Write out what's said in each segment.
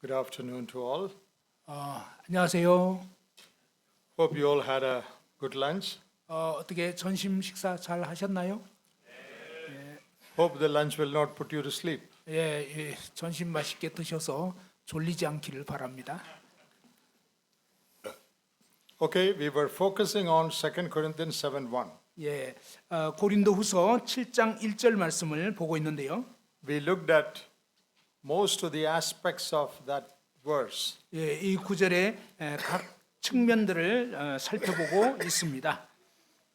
Good afternoon to all. 안녕하세요. Hope you all had a good lunch. 어떻게 점심 식사 잘 하셨나요? Hope the lunch will not put you to sleep. 점심 맛있게 드셔서 졸리지 않기를 바랍니다. Okay, we were focusing on 2 Corinthians 7:1. 고린도후서 7장 1절 말씀을 보고 있는데요. We looked at most of the aspects of that verse. 이 구절의 각 측면들을 살펴보고 있습니다.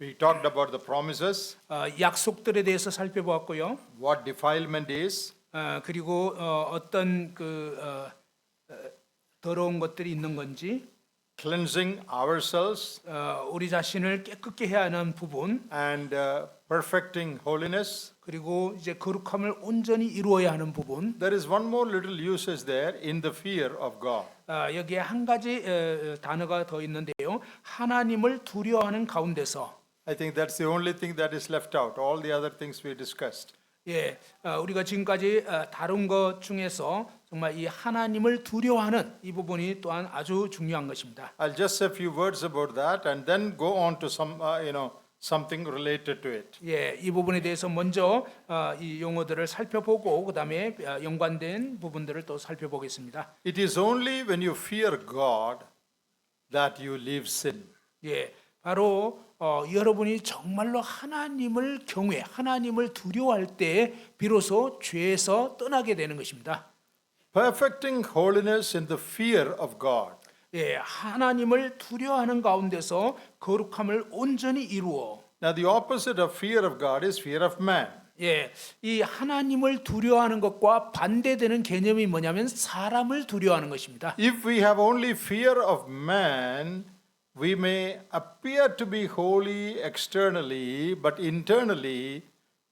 We talked about the promises, 약속들에 대해서 살펴보았고요. what defilement is, 그리고 어떤 더러운 것들이 있는 건지, cleansing ourselves, 우리 자신을 깨끗게 해야 하는 부분, and perfecting holiness. 그리고 이제 거룩함을 온전히 이루어야 하는 부분. There is one more little usage there, in the fear of God. 여기에 한 가지 단어가 더 있는데요. 하나님을 두려워하는 가운데서. I think that's the only thing that is left out. All the other things we discussed. 우리가 지금까지 다룬 것 중에서 정말 이 하나님을 두려워하는 이 부분이 또한 아주 중요한 것입니다. I'll just say a few words about that and then go on to some, something related to it. 이 부분에 대해서 먼저 이 용어들을 살펴보고 그다음에 연관된 부분들을 또 살펴보겠습니다. It is only when you fear God that you leave sin. 바로 여러분이 정말로 하나님을 경외, 하나님을 두려워할 때 비로소 죄에서 떠나게 되는 것입니다. Perfecting holiness in the fear of God. 하나님을 두려워하는 가운데서 거룩함을 온전히 이루어. Now the opposite of fear of God is fear of man. 이 하나님을 두려워하는 것과 반대되는 개념이 뭐냐면 사람을 두려워하는 것입니다. If we have only fear of man, we may appear to be holy externally, but internally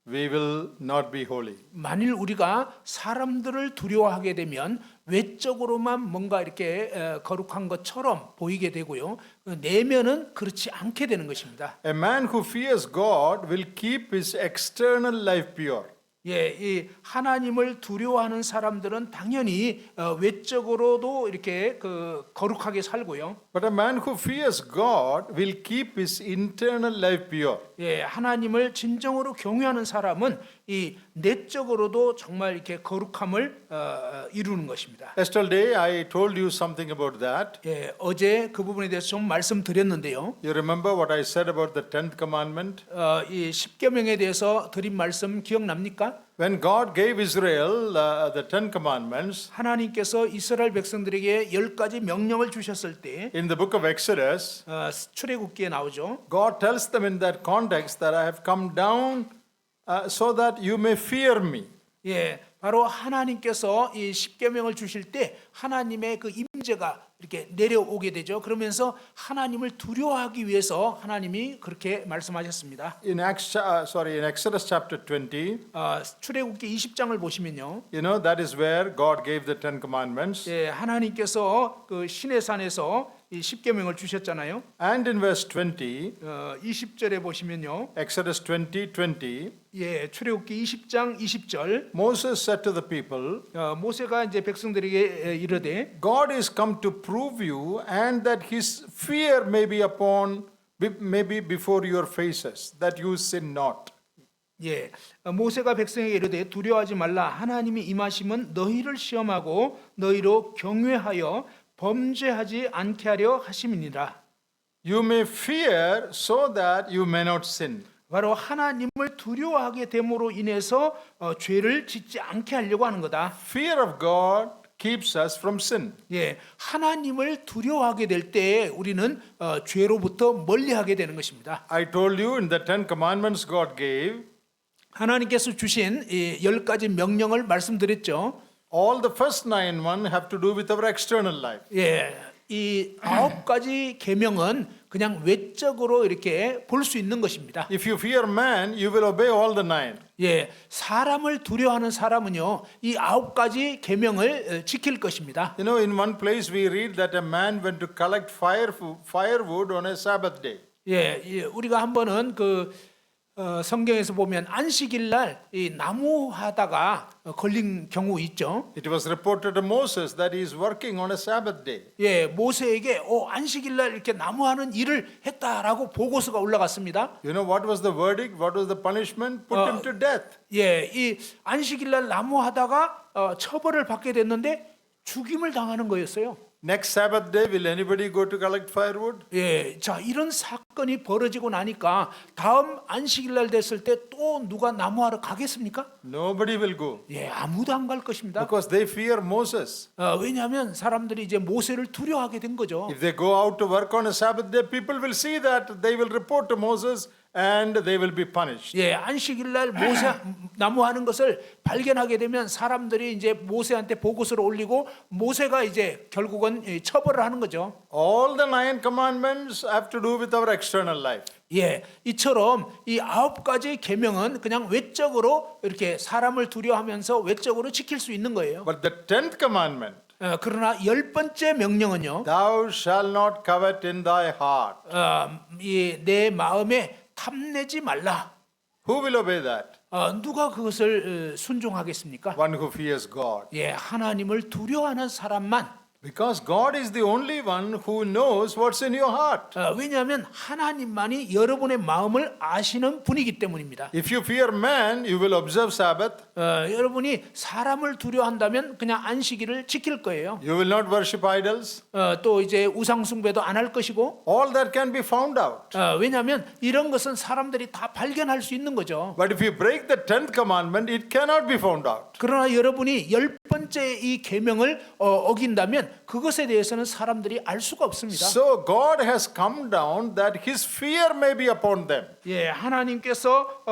we will not be holy. 만일 우리가 사람들을 두려워하게 되면 외적으로만 뭔가 이렇게 거룩한 것처럼 보이게 되고요. 내면은 그렇지 않게 되는 것입니다. A man who fears God will keep his external life pure. 이 하나님을 두려워하는 사람들은 당연히 외적으로도 이렇게 거룩하게 살고요. But a man who fears God will keep his internal life pure. 하나님을 진정으로 경외하는 사람은 이 내적으로도 정말 이렇게 거룩함을 이루는 것입니다. Yesterday I told you something about that. 어제 그 부분에 대해서 좀 말씀드렸는데요. You remember what I said about the 10th commandment? 이 십계명에 대해서 드린 말씀 기억납니까? When God gave Israel the 10 commandments, 하나님께서 이스라엘 백성들에게 10가지 명령을 주셨을 때 in the book of Exodus, 출애굽기에 나오죠. God tells them in that context that I have come down so that you may fear me. 바로 하나님께서 이 십계명을 주실 때 하나님의 그 임재가 이렇게 내려오게 되죠. 그러면서 하나님을 두려워하기 위해서 하나님이 그렇게 말씀하셨습니다. In Exodus chapter 20, 출애굽기 20장을 보시면요. you know that is where God gave the 10 commandments. 하나님께서 그 시내산에서 이 십계명을 주셨잖아요. And in verse 20, 20절에 보시면요. Exodus 20:20, 출애굽기 20장 20절. Moses said to the people, 모세가 이제 백성들에게 이르되 God is come to prove you and that his fear may be before your faces, that you sin not. 모세가 백성에게 이르되 두려워하지 말라. 하나님이 임하심은 너희를 시험하고 너희로 경외하여 범죄하지 않게 하려 하심이니라. You may fear so that you may not sin. 바로 하나님을 두려워하게 됨으로 인해서 죄를 짓지 않게 하려고 하는 거다. Fear of God keeps us from sin. 하나님을 두려워하게 될 때 우리는 죄로부터 멀리하게 되는 것입니다. I told you in the 10 commandments God gave, 하나님께서 주신 이 10가지 명령을 말씀드렸죠. all the first 9 have to do with our external life. 이 9가지 계명은 그냥 외적으로 이렇게 볼 수 있는 것입니다. If you fear man, you will obey all the 9. 사람을 두려워하는 사람은요, 이 9가지 계명을 지킬 것입니다. You know, in one place we read that a man went to collect firewood on a Sabbath day. 우리가 한 번은 성경에서 보면 안식일 날 이 나무 하다가 걸린 경우 있죠. It was reported to Moses that he is working on a Sabbath day. 예, 모세에게 안식일 날 이렇게 나무하는 일을 했다라고 보고서가 올라갔습니다. You know what was the verdict? What was the punishment? Put him to death. 예, 이 안식일 날 나무하다가 처벌을 받게 됐는데 죽임을 당하는 거였어요. Next Sabbath day, will anybody go to collect firewood? 예, 자 이런 사건이 벌어지고 나니까 다음 안식일 날 됐을 때 또 누가 나무하러 가겠습니까? Nobody will go 예, 아무도 안 갈 것입니다. because they fear Moses. 왜냐하면 사람들이 이제 모세를 두려워하게 된 거죠. If they go out to work on a Sabbath day, people will see that they will report to Moses and they will be punished. 예, 안식일 날 모세 나무하는 것을 발견하게 되면 사람들이 이제 모세한테 보고서를 올리고 모세가 이제 결국은 처벌을 하는 거죠. All the 9 commandments have to do with our external life. 예, 이처럼 이 9가지 계명은 그냥 외적으로 이렇게 사람을 두려워하면서 외적으로 지킬 수 있는 거예요. But the 10th commandment, 그러나 10번째 명령은요, thou shalt not covet in thy heart. 내 마음에 탐내지 말라. Who will obey that? 누가 그것을 순종하겠습니까? One who fears God. 예, 하나님을 두려워하는 사람만. Because God is the only one who knows what's in your heart. 왜냐하면 하나님만이 여러분의 마음을 아시는 분이기 때문입니다. If you fear man, you will observe Sabbath. 여러분이 사람을 두려워한다면 그냥 안식일을 지킬 거예요. You will not worship idols. 또 이제 우상 숭배도 안 할 것이고. All that can be found out. 왜냐하면 이런 것은 사람들이 다 발견할 수 있는 거죠. But if you break the 10th commandment, it cannot be found out. 그러나 여러분이 10번째 이 계명을 어긴다면 그것에 대해서는 사람들이 알 수가 없습니다. So God has come down that his fear may be upon them. 예, 하나님께서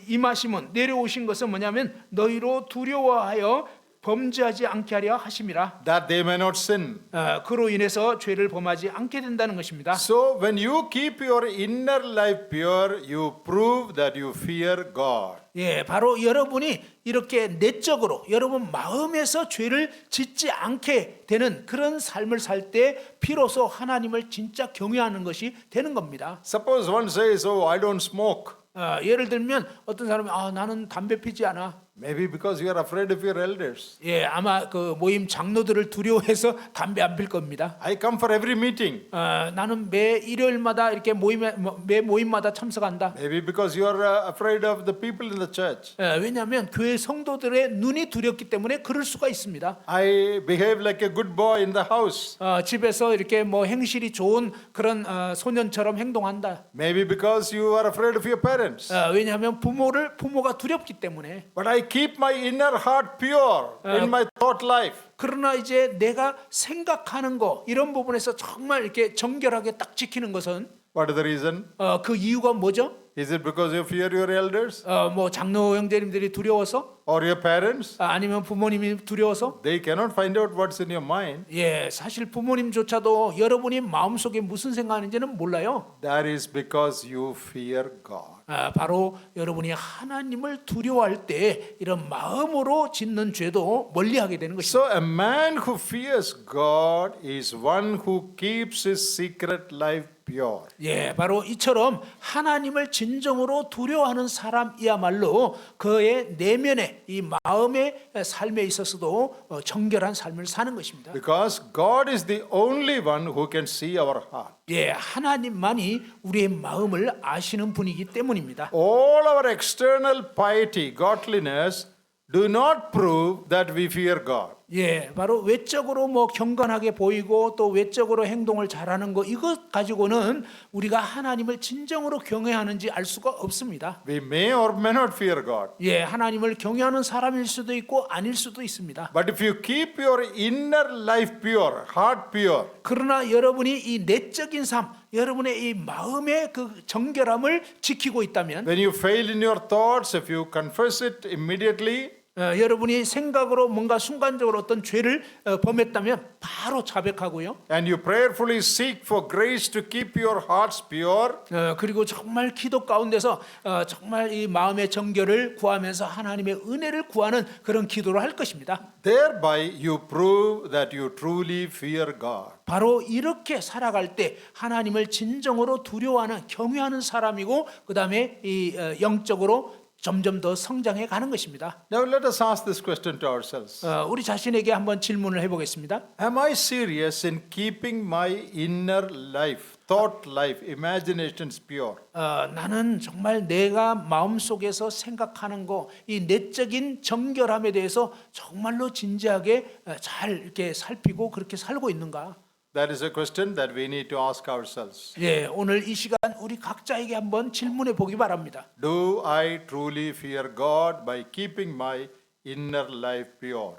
임하심은 내려오신 것은 뭐냐면 너희로 두려워하여 범죄하지 않게 하려 하심이라. That they may not sin. 그로 인해서 죄를 범하지 않게 된다는 것입니다. So when you keep your inner life pure, you prove that you fear God. 예, 바로 여러분이 이렇게 내적으로 여러분 마음에서 죄를 짓지 않게 되는 그런 삶을 살 때 비로소 하나님을 진짜 경외하는 것이 되는 겁니다. Suppose one says, "Oh, I don't smoke." 예를 들면 어떤 사람이 나는 담배 피지 않아. Maybe because you are afraid of your elders. 예, 아마 그 모임 장로들을 두려워해서 담배 안 필 겁니다. I come for every meeting. 나는 매 일요일마다 이렇게 매 모임마다 참석한다. Maybe because you are afraid of the people in the church. 왜냐하면 교회 성도들의 눈이 두렵기 때문에 그럴 수가 있습니다. I behave like a good boy in the house. 집에서 이렇게 뭐 행실이 좋은 그런 소년처럼 행동한다. Maybe because you are afraid of your parents. 왜냐하면 부모가 두렵기 때문에. But I keep my inner heart pure in my thought life. 그러나 이제 내가 생각하는 거 이런 부분에서 정말 이렇게 정결하게 딱 지키는 것은 What is the reason? 그 이유가 뭐죠? Is it because you fear your elders 뭐 장로 형제님들이 두려워서? or your parents? 아니면 부모님이 두려워서? They cannot find out what's in your mind. 예, 사실 부모님조차도 여러분이 마음속에 무슨 생각하는지는 몰라요. That is because you fear God. 바로 여러분이 하나님을 두려워할 때 이런 마음으로 짓는 죄도 멀리하게 되는 것입니다. So a man who fears God is one who keeps his secret life pure. 예, 바로 이처럼 하나님을 진정으로 두려워하는 사람이야말로 그의 내면의 이 마음의 삶에 있어서도 정결한 삶을 사는 것입니다. Because God is the only one who can see our heart. 예, 하나님만이 우리의 마음을 아시는 분이기 때문입니다. All our external piety, godliness, do not prove that we fear God. 예, 바로 외적으로 뭐 경건하게 보이고 또 외적으로 행동을 잘하는 거 이것 가지고는 우리가 하나님을 진정으로 경외하는지 알 수가 없습니다. We may or may not fear God. 예, 하나님을 경외하는 사람일 수도 있고 아닐 수도 있습니다. But if you keep your inner life pure, heart pure, 그러나 여러분이 이 내적인 삶, 여러분의 이 마음의 그 정결함을 지키고 있다면 when you fail in your thoughts, if you confess it immediately, 여러분이 생각으로 뭔가 순간적으로 어떤 죄를 범했다면 바로 자백하고요. and you prayerfully seek for grace to keep your hearts pure, 그리고 정말 기도 가운데서 정말 이 마음의 정결을 구하면서 하나님의 은혜를 구하는 그런 기도를 할 것입니다. thereby you prove that you truly fear God. 바로 이렇게 살아갈 때 하나님을 진정으로 두려워하는 경외하는 사람이고 그다음에 이 영적으로 점점 더 성장해 가는 것입니다. Now let us ask this question to ourselves. 우리 자신에게 한번 질문을 해보겠습니다. Am I serious in keeping my inner life, thought life, imaginations pure? 나는 정말 내가 마음속에서 생각하는 거, 이 내적인 정결함에 대해서 정말로 진지하게 잘 이렇게 살피고 그렇게 살고 있는가? That is a question that we need to ask ourselves. 예, 오늘 이 시간 우리 각자에게 한번 질문해 보기 바랍니다. Do I truly fear God by keeping my inner life pure?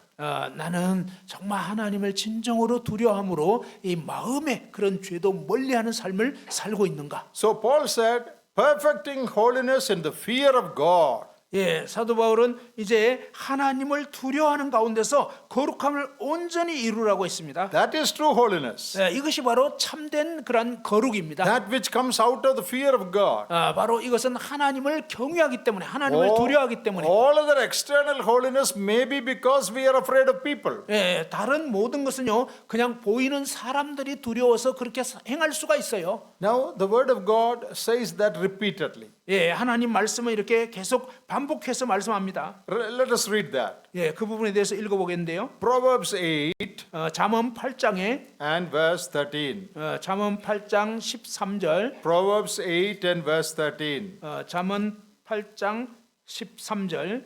나는 정말 하나님을 진정으로 두려워함으로 이 마음의 그런 죄도 멀리하는 삶을 살고 있는가? So Paul said, perfecting holiness in the fear of God. 예, 사도 바울은 이제 하나님을 두려워하는 가운데서 거룩함을 온전히 이루라고 했습니다. That is true holiness. 예, 이것이 바로 참된 그런 거룩입니다. That which comes out of the fear of God. 바로 이것은 하나님을 경외하기 때문에 하나님을 두려워하기 때문에 All other external holiness may be because we are afraid of people. 예, 다른 모든 것은요 그냥 보이는 사람들이 두려워서 그렇게 행할 수가 있어요. Now the word of God says that repeatedly. 예, 하나님 말씀을 이렇게 계속 반복해서 말씀합니다. Let us read that. 예, 그 부분에 대해서 읽어보겠는데요. Proverbs 8 잠언 8장에 and verse 13. 잠언 8장 13절, Proverbs 8 and verse 13. 잠언 8장 13절.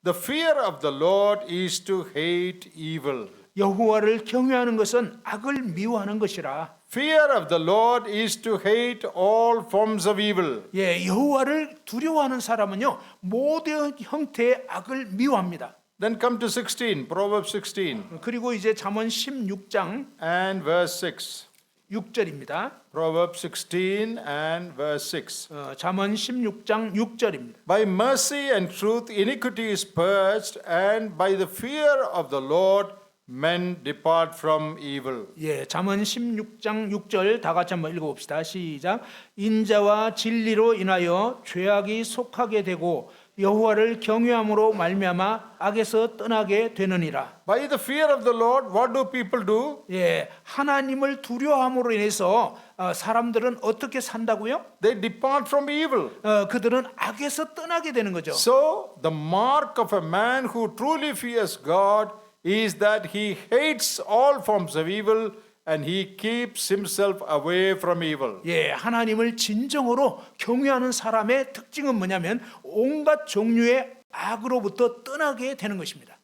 The fear of the Lord is to hate evil. 여호와를 경외하는 것은 악을 미워하는 것이라. Fear of the Lord is to hate all forms of evil. 예, 여호와를 두려워하는 사람은요 모든 형태의 악을 미워합니다. Then come to 16, Proverbs 16 그리고 이제 잠언 16장 and verse 6. 6절입니다. Proverbs 16 and verse 6. 잠언 16장 6절입니다. By mercy and truth iniquity is purged, and by the fear of the Lord men depart from evil. 예, 잠언 16장 6절 다 같이 한번 읽어봅시다. 시작. 인자와 진리로 인하여 죄악이 속하게 되고 여호와를 경외함으로 말미암아 악에서 떠나게 되느니라. By the fear of the Lord, what do people do? 예, 하나님을 두려워함으로 인해서 사람들은 어떻게 산다고요? They depart from evil. 그들은 악에서 떠나게 되는 거죠. So, the mark of a man who truly fears God is that he hates all forms of evil and he keeps himself away from evil. 예, 하나님을 진정으로 경외하는 사람의 특징은 뭐냐면 온갖 종류의 악으로부터 떠나게 되는 것입니다.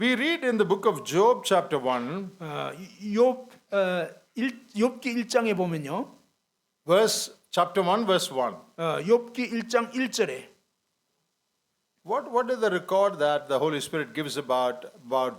We read in the book of Job chapter 1 욥기 1장에 보면요. chapter 1 verse 1. 욥기 1장 1절에 What is the record that the Holy Spirit gives about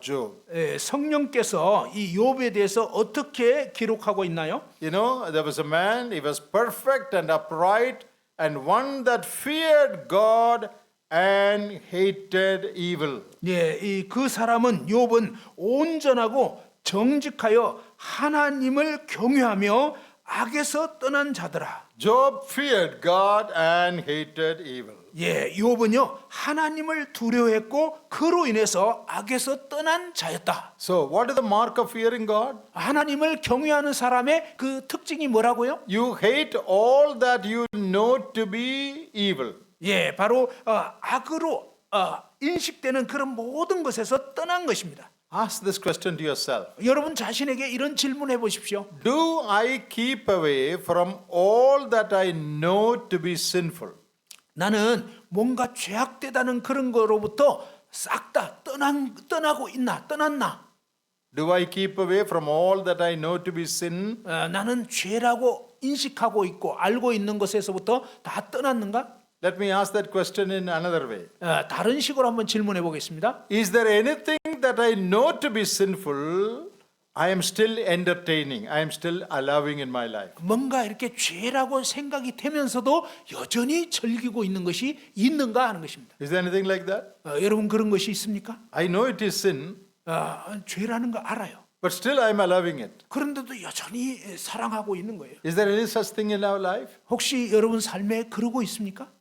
Job? 성령께서 이 욥에 대해서 어떻게 기록하고 있나요? You know, there was a man, he was perfect and upright and one that feared God and hated evil. 예, 그 사람은 욥은 온전하고 정직하여 하나님을 경외하며 악에서 떠난 자더라. Job feared God and hated evil. 예, 욥은요 하나님을 두려워했고 그로 인해서 악에서 떠난 자였다. So, what is the mark of fearing God? 하나님을 경외하는 사람의 그 특징이 뭐라고요? You hate all that you know to be evil. 예, 바로 악으로 인식되는 그런 모든 것에서 떠난 것입니다. Ask this question to yourself. 여러분 자신에게 이런 질문해 보십시오. Do I keep away from all that I know to be sinful? 나는 뭔가 죄악되다는 그런 거로부터 싹 다 떠나고 있나? 떠났나? Do I keep away from all that I know to be sin? 나는 죄라고 인식하고 있고 알고 있는 것에서부터 다 떠났는가? Let me ask that question in another way. 다른 식으로 한번 질문해 보겠습니다. Is there anything that I know to be sinful I am still entertaining, I am still allowing in my life. 뭔가 이렇게 죄라고 생각이 되면서도 여전히 즐기고 있는 것이 있는가 하는 것입니다. Is there anything like that? 여러분 그런 것이 있습니까? I know it is sin, 죄라는 거 알아요. but still I am allowing it. 그런데도 여전히 사랑하고 있는 거예요. Is there any such thing in our life? 혹시 여러분 삶에 그러고 있습니까?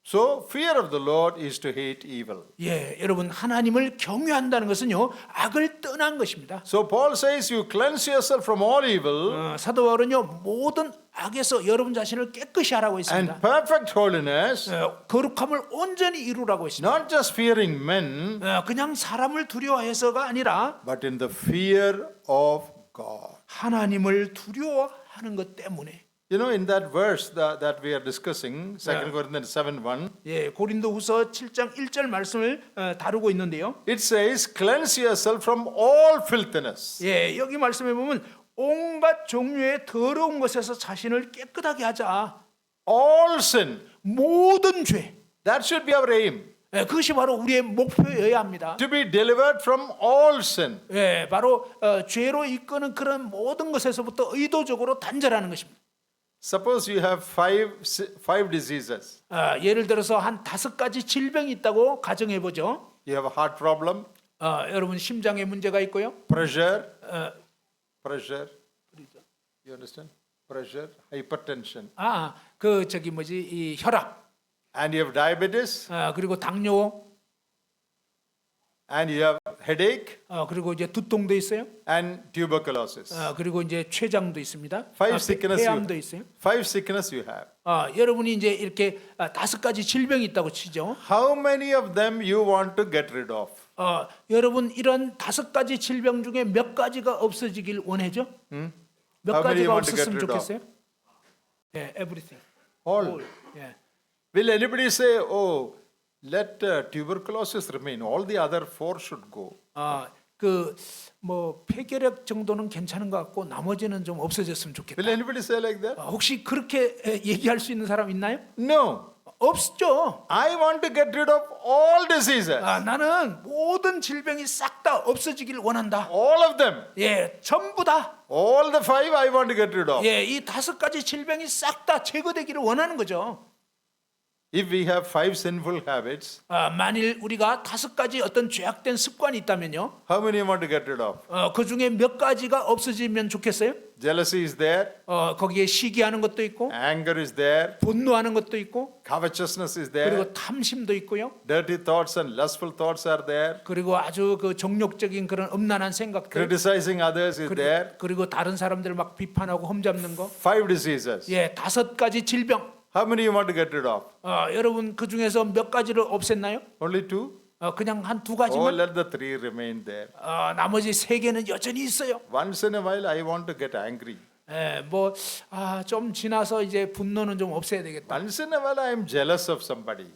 So, fear of the Lord is to hate evil. 예, 여러분 하나님을 경외한다는 것은요 악을 떠난 것입니다. So, Paul says, you cleanse yourself from all evil 사도 바울은요 모든 악에서 여러분 자신을 깨끗이 하라고 했습니다. and perfect holiness, 거룩함을 온전히 이루라고 했습니다. not just fearing men, 그냥 사람을 두려워해서가 아니라 but in the fear of God. 하나님을 두려워하는 것 때문에. You know, in that verse that we are discussing, 2 Corinthians 7:1, 예, 고린도후서 7장 1절 말씀을 다루고 있는데요. it says, cleanse yourself from all filthiness. 예, 여기 말씀에 보면 온갖 종류의 더러운 것에서 자신을 깨끗하게 하자. All sin. 모든 죄. That should be our aim. 예, 그것이 바로 우리의 목표여야 합니다. To be delivered from all sin. 예, 바로 죄로 이끄는 그런 모든 것에서부터 의도적으로 단절하는 것입니다. Suppose you have five diseases. 예를 들어서 한 5가지 질병이 있다고 가정해 보죠. You have a heart problem, 여러분 심장에 문제가 있고요. pressure, you understand? Pressure, hypertension. 그 저기 뭐지 이 혈압. And you have diabetes, 그리고 당뇨. and you have headache, 그리고 이제 두통도 있어요. and tuberculosis. 그리고 이제 췌장도 있습니다. 폐암도 폐암도 있어요. Five sickness you have. 여러분이 이제 이렇게 5가지 질병이 있다고 치죠. How many of them you want to get rid of? 여러분 이런 5가지 질병 중에 몇 가지가 없어지길 원해죠? 몇 How many you 가지가 want to get 없었으면 rid of? 좋겠어요? 예, everything. All. 예. Will anybody say, oh, let tuberculosis remain, all the other four should go? 그뭐 폐결핵 정도는 괜찮은 것 같고 나머지는 좀 없어졌으면 좋겠다. Will anybody say like that? 혹시 그렇게 얘기할 수 있는 사람 있나요? No. 없죠. I want to get rid of all diseases. 나는 모든 질병이 싹 다 없어지길 원한다. All of them. 예, 전부 다. All the five I want to get rid of. 예, 이 5가지 질병이 싹 다 제거되기를 원하는 거죠. If we have five sinful habits, 만일 우리가 5가지 어떤 죄악된 습관이 있다면요. how many you want to get rid of? 그 중에 몇 가지가 없어지면 좋겠어요? Jealousy is there, 거기에 시기하는 것도 있고, anger is there, 분노하는 것도 있고, covetousness is there, 그리고 탐심도 있고요. dirty thoughts and lustful thoughts are there, 그리고 아주 그 정욕적인 그런 음란한 생각들, criticizing others is there. 그리고 다른 사람들 막 비판하고 험잡는 거. Five diseases. 예, 5가지 질병. How many you want to get rid of? 여러분 그 중에서 몇 가지를 없앴나요? Only two? 그냥 한 2 Oh, 가지만. let the three remain there. 나머지 3개는 여전히 있어요. Once in a while, I want to get angry. 좀 지나서 이제 분노는 좀 없애야 되겠다. Once in a while, I am jealous of somebody.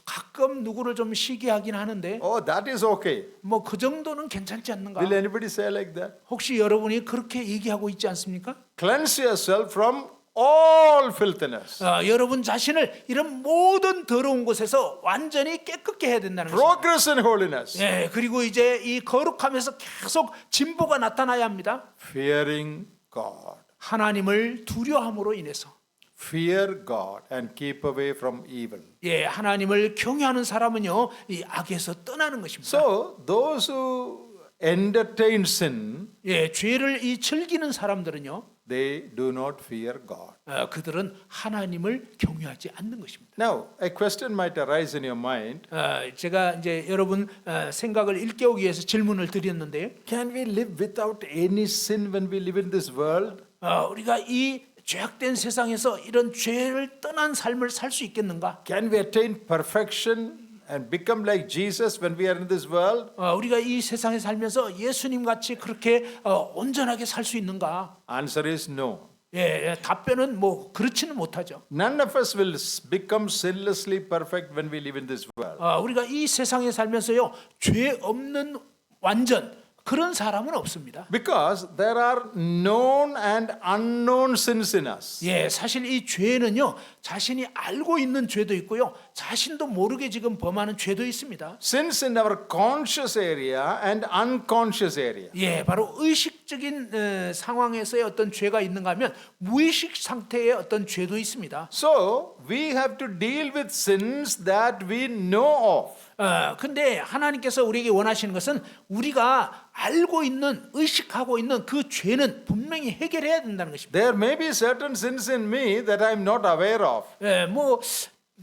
가끔 누구를 좀 시기하긴 하는데 Oh, that is okay. 그 정도는 괜찮지 않는가? Will anybody say like that? 혹시 여러분이 그렇게 얘기하고 있지 않습니까? Cleanse yourself from all filthiness. 여러분 자신을 이런 모든 더러운 곳에서 완전히 깨끗게 해야 된다는 것입니다. Progress in holiness. 예, 그리고 이제 이 거룩함에서 계속 진보가 나타나야 합니다. Fearing God. 하나님을 두려움으로 인해서. Fear God and keep away from evil. 예, 하나님을 경외하는 사람은요, 이 악에서 떠나는 것입니다. So, those who entertain sin, 예, 죄를 즐기는 사람들은요, they do not fear God. 그들은 하나님을 경외하지 않는 것입니다. Now, a question might arise in your mind. 제가 이제 여러분 생각을 일깨우기 위해서 질문을 드렸는데요. Can we live without any sin when we live in this world? 우리가 이 죄악된 세상에서 이런 죄를 떠난 삶을 살 수 있겠는가? Can we attain perfection and become like Jesus when we are in this world? 우리가 이 세상에 살면서 예수님 같이 그렇게 온전하게 살 수 있는가? Answer is no. 예, 답변은 그렇지는 못하죠. None of us will become sinlessly perfect when we live in this world. 우리가 이 세상에 살면서요 죄 없는 완전 그런 사람은 없습니다. Because there are known and unknown sins in us. 예, 사실 이 죄는요, 자신이 알고 있는 죄도 있고요, 자신도 모르게 지금 범하는 죄도 있습니다. Sins in our conscious area and unconscious area. 예, 바로 의식적인 상황에서의 어떤 죄가 있는가 하면 무의식 상태의 어떤 죄도 있습니다. So we have to deal with sins that we know of. 근데 하나님께서 우리에게 원하시는 것은 우리가 알고 있는, 의식하고 있는 그 죄는 분명히 해결해야 된다는 것입니다. There may be certain sins in me that I'm not aware of. 예, 뭐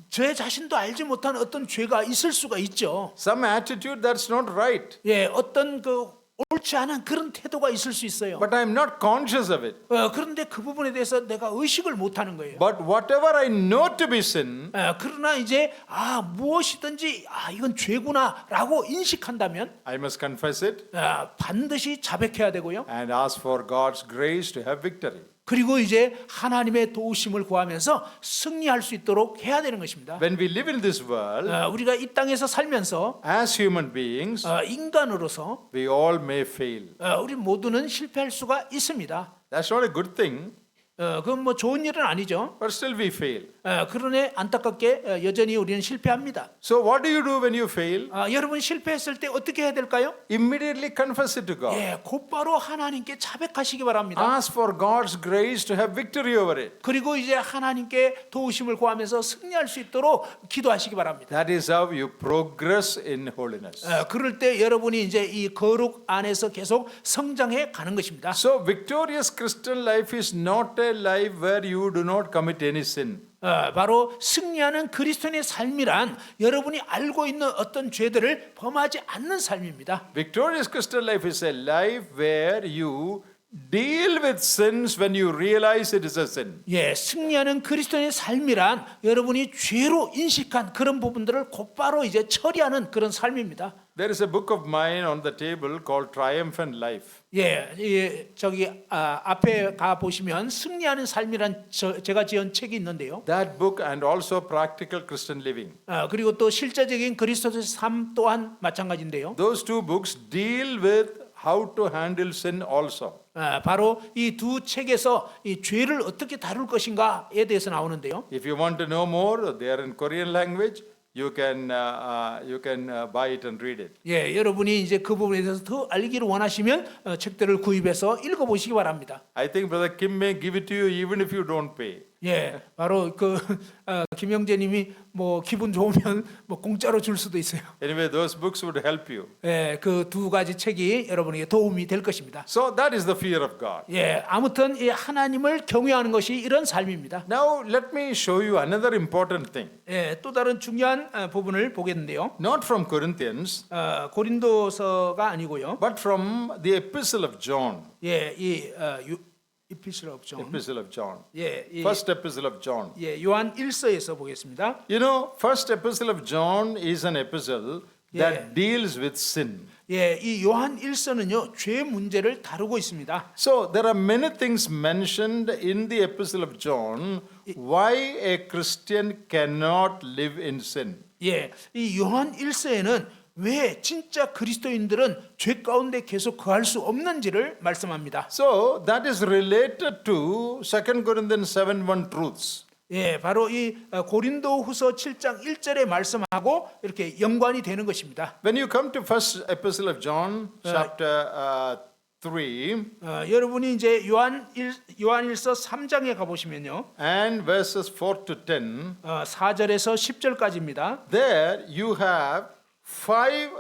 제 자신도 알지 못한 어떤 죄가 있을 수가 있죠. Some attitude that's not right. 예, 어떤 그 옳지 않은 그런 태도가 있을 수 있어요. But I'm not conscious of it. 그런데 그 부분에 대해서 내가 의식을 못하는 거예요. But whatever I know to be sin, 그러나 이제 무엇이든지 이건 죄구나라고 인식한다면 I must confess it 반드시 자백해야 되고요. and ask for God's grace to have victory. 그리고 이제 하나님의 도우심을 구하면서 승리할 수 있도록 해야 되는 것입니다. When we live in this world, 우리가 이 땅에서 살면서 as human beings, 인간으로서 we all may fail. 우리 모두는 실패할 수가 있습니다. That's not a good thing, 그건 뭐 좋은 일은 아니죠. but still we fail. 그러나 안타깝게 여전히 우리는 실패합니다. So what do you do when you fail? 여러분 실패했을 때 어떻게 해야 될까요? Immediately confess it to God. 예, 곧바로 하나님께 자백하시기 바랍니다. Ask for God's grace to have victory over it. 그리고 이제 하나님께 도우심을 구하면서 승리할 수 있도록 기도하시기 바랍니다. That is how you progress in holiness. 그럴 때 여러분이 이제 이 거룩 안에서 계속 성장해 가는 것입니다. So victorious Christian life is not a life where you do not commit any sin. 바로 승리하는 그리스도인의 삶이란 여러분이 알고 있는 어떤 죄들을 범하지 않는 삶입니다. Victorious Christian life is a life where you deal with sins when you realize it is a sin. 예, 승리하는 그리스도인의 삶이란 여러분이 죄로 인식한 그런 부분들을 곧바로 이제 처리하는 그런 삶입니다. There is a book of mine on the table called Triumphant Life. 예, 저기 앞에 가 보시면 승리하는 삶이란 제가 지은 책이 있는데요. That book and also Practical Christian Living. 그리고 또 실제적인 그리스도의 삶 또한 마찬가지인데요. Those two books deal with how to handle sin also. 바로 이 두 책에서 이 죄를 어떻게 다룰 것인가에 대해서 나오는데요. If you want to know more, they are in Korean language. You can buy it and read it. 예, 여러분이 이제 그 부분에 대해서 더 알기를 원하시면 책들을 구입해서 읽어보시기 바랍니다. I think Brother Kim may give it to you even if you don't pay. 예, 바로 그 김영재님이 뭐 기분 좋으면 뭐 공짜로 줄 수도 있어요. Anyway, those books would help you. 예, 그 두 가지 책이 여러분에게 도움이 될 것입니다. So that is the fear of God. 예, 아무튼 이 하나님을 경외하는 것이 이런 삶입니다. Now let me show you another important thing. 예, 또 다른 중요한 부분을 보겠는데요. Not from Corinthians, 고린도서가 아니고요. but from the Epistle of John. 예, 이 Epistle of John. Epistle of John. 예, 이, First Epistle of John. 예, 요한 1서에서 보겠습니다. You know, First Epistle of John is an epistle that deals with sin. 예, 이 요한 1서는요 죄 문제를 다루고 있습니다. So there are many things mentioned in the Epistle of John why a Christian cannot live in sin. 예, 이 요한 1서에는 왜 진짜 그리스도인들은 죄 가운데 계속 거할 수 없는지를 말씀합니다. So that is related to 2 Corinthians 7:1 truths. 예, 바로 이 고린도후서 7장 1절의 말씀하고 이렇게 연관이 되는 것입니다. When you come to First Epistle of John, chapter 3, 여러분이 이제 요한일서 3장에 가 보시면요. and verses 4 to 10, 4절에서 10절까지입니다. there you have 5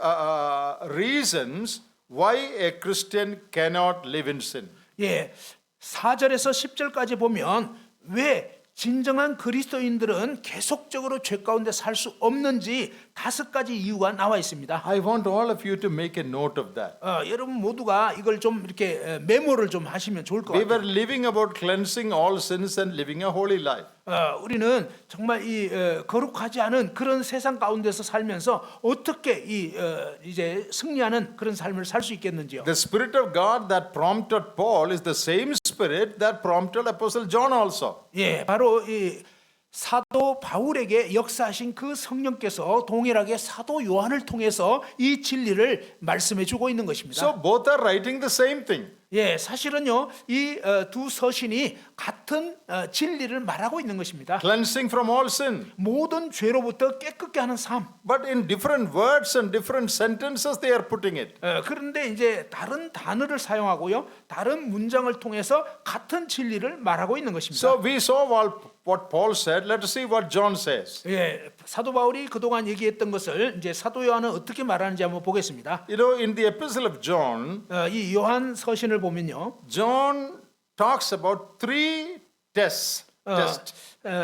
reasons why a Christian cannot live in sin. 예. 4절에서 10절까지 보면 왜 진정한 그리스도인들은 계속적으로 죄 가운데 살 수 없는지 5가지 이유가 나와 있습니다. I want all of you to make a note of that. 여러분 모두가 이걸 좀 이렇게 메모를 좀 하시면 좋을 것 We 같아요. were living about cleansing all sins and living a holy life. 우리는 정말 이 거룩하지 않은 그런 세상 가운데서 살면서 어떻게 이제 승리하는 그런 삶을 살 수 있겠는지요. The Spirit of God that prompted Paul is the same Spirit that prompted Apostle John also. 예, 바로 이 사도 바울에게 역사하신 그 성령께서 동일하게 사도 요한을 통해서 이 진리를 말씀해 주고 있는 것입니다. So both are writing the same thing. 예, 사실은요, 이 두 서신이 같은 진리를 말하고 있는 것입니다. Cleansing from all sin. 모든 죄로부터 깨끗게 하는 삶. But in different words and different sentences they are putting it. 그런데 이제 다른 단어를 사용하고요, 다른 문장을 통해서 같은 진리를 말하고 있는 것입니다. So we saw what Paul said. Let us see what John says. 예, 사도 바울이 그동안 얘기했던 것을 이제 사도 요한은 어떻게 말하는지 한번 보겠습니다. You know, in the epistle of John, 이 요한 서신을 보면요, John talks about three tests.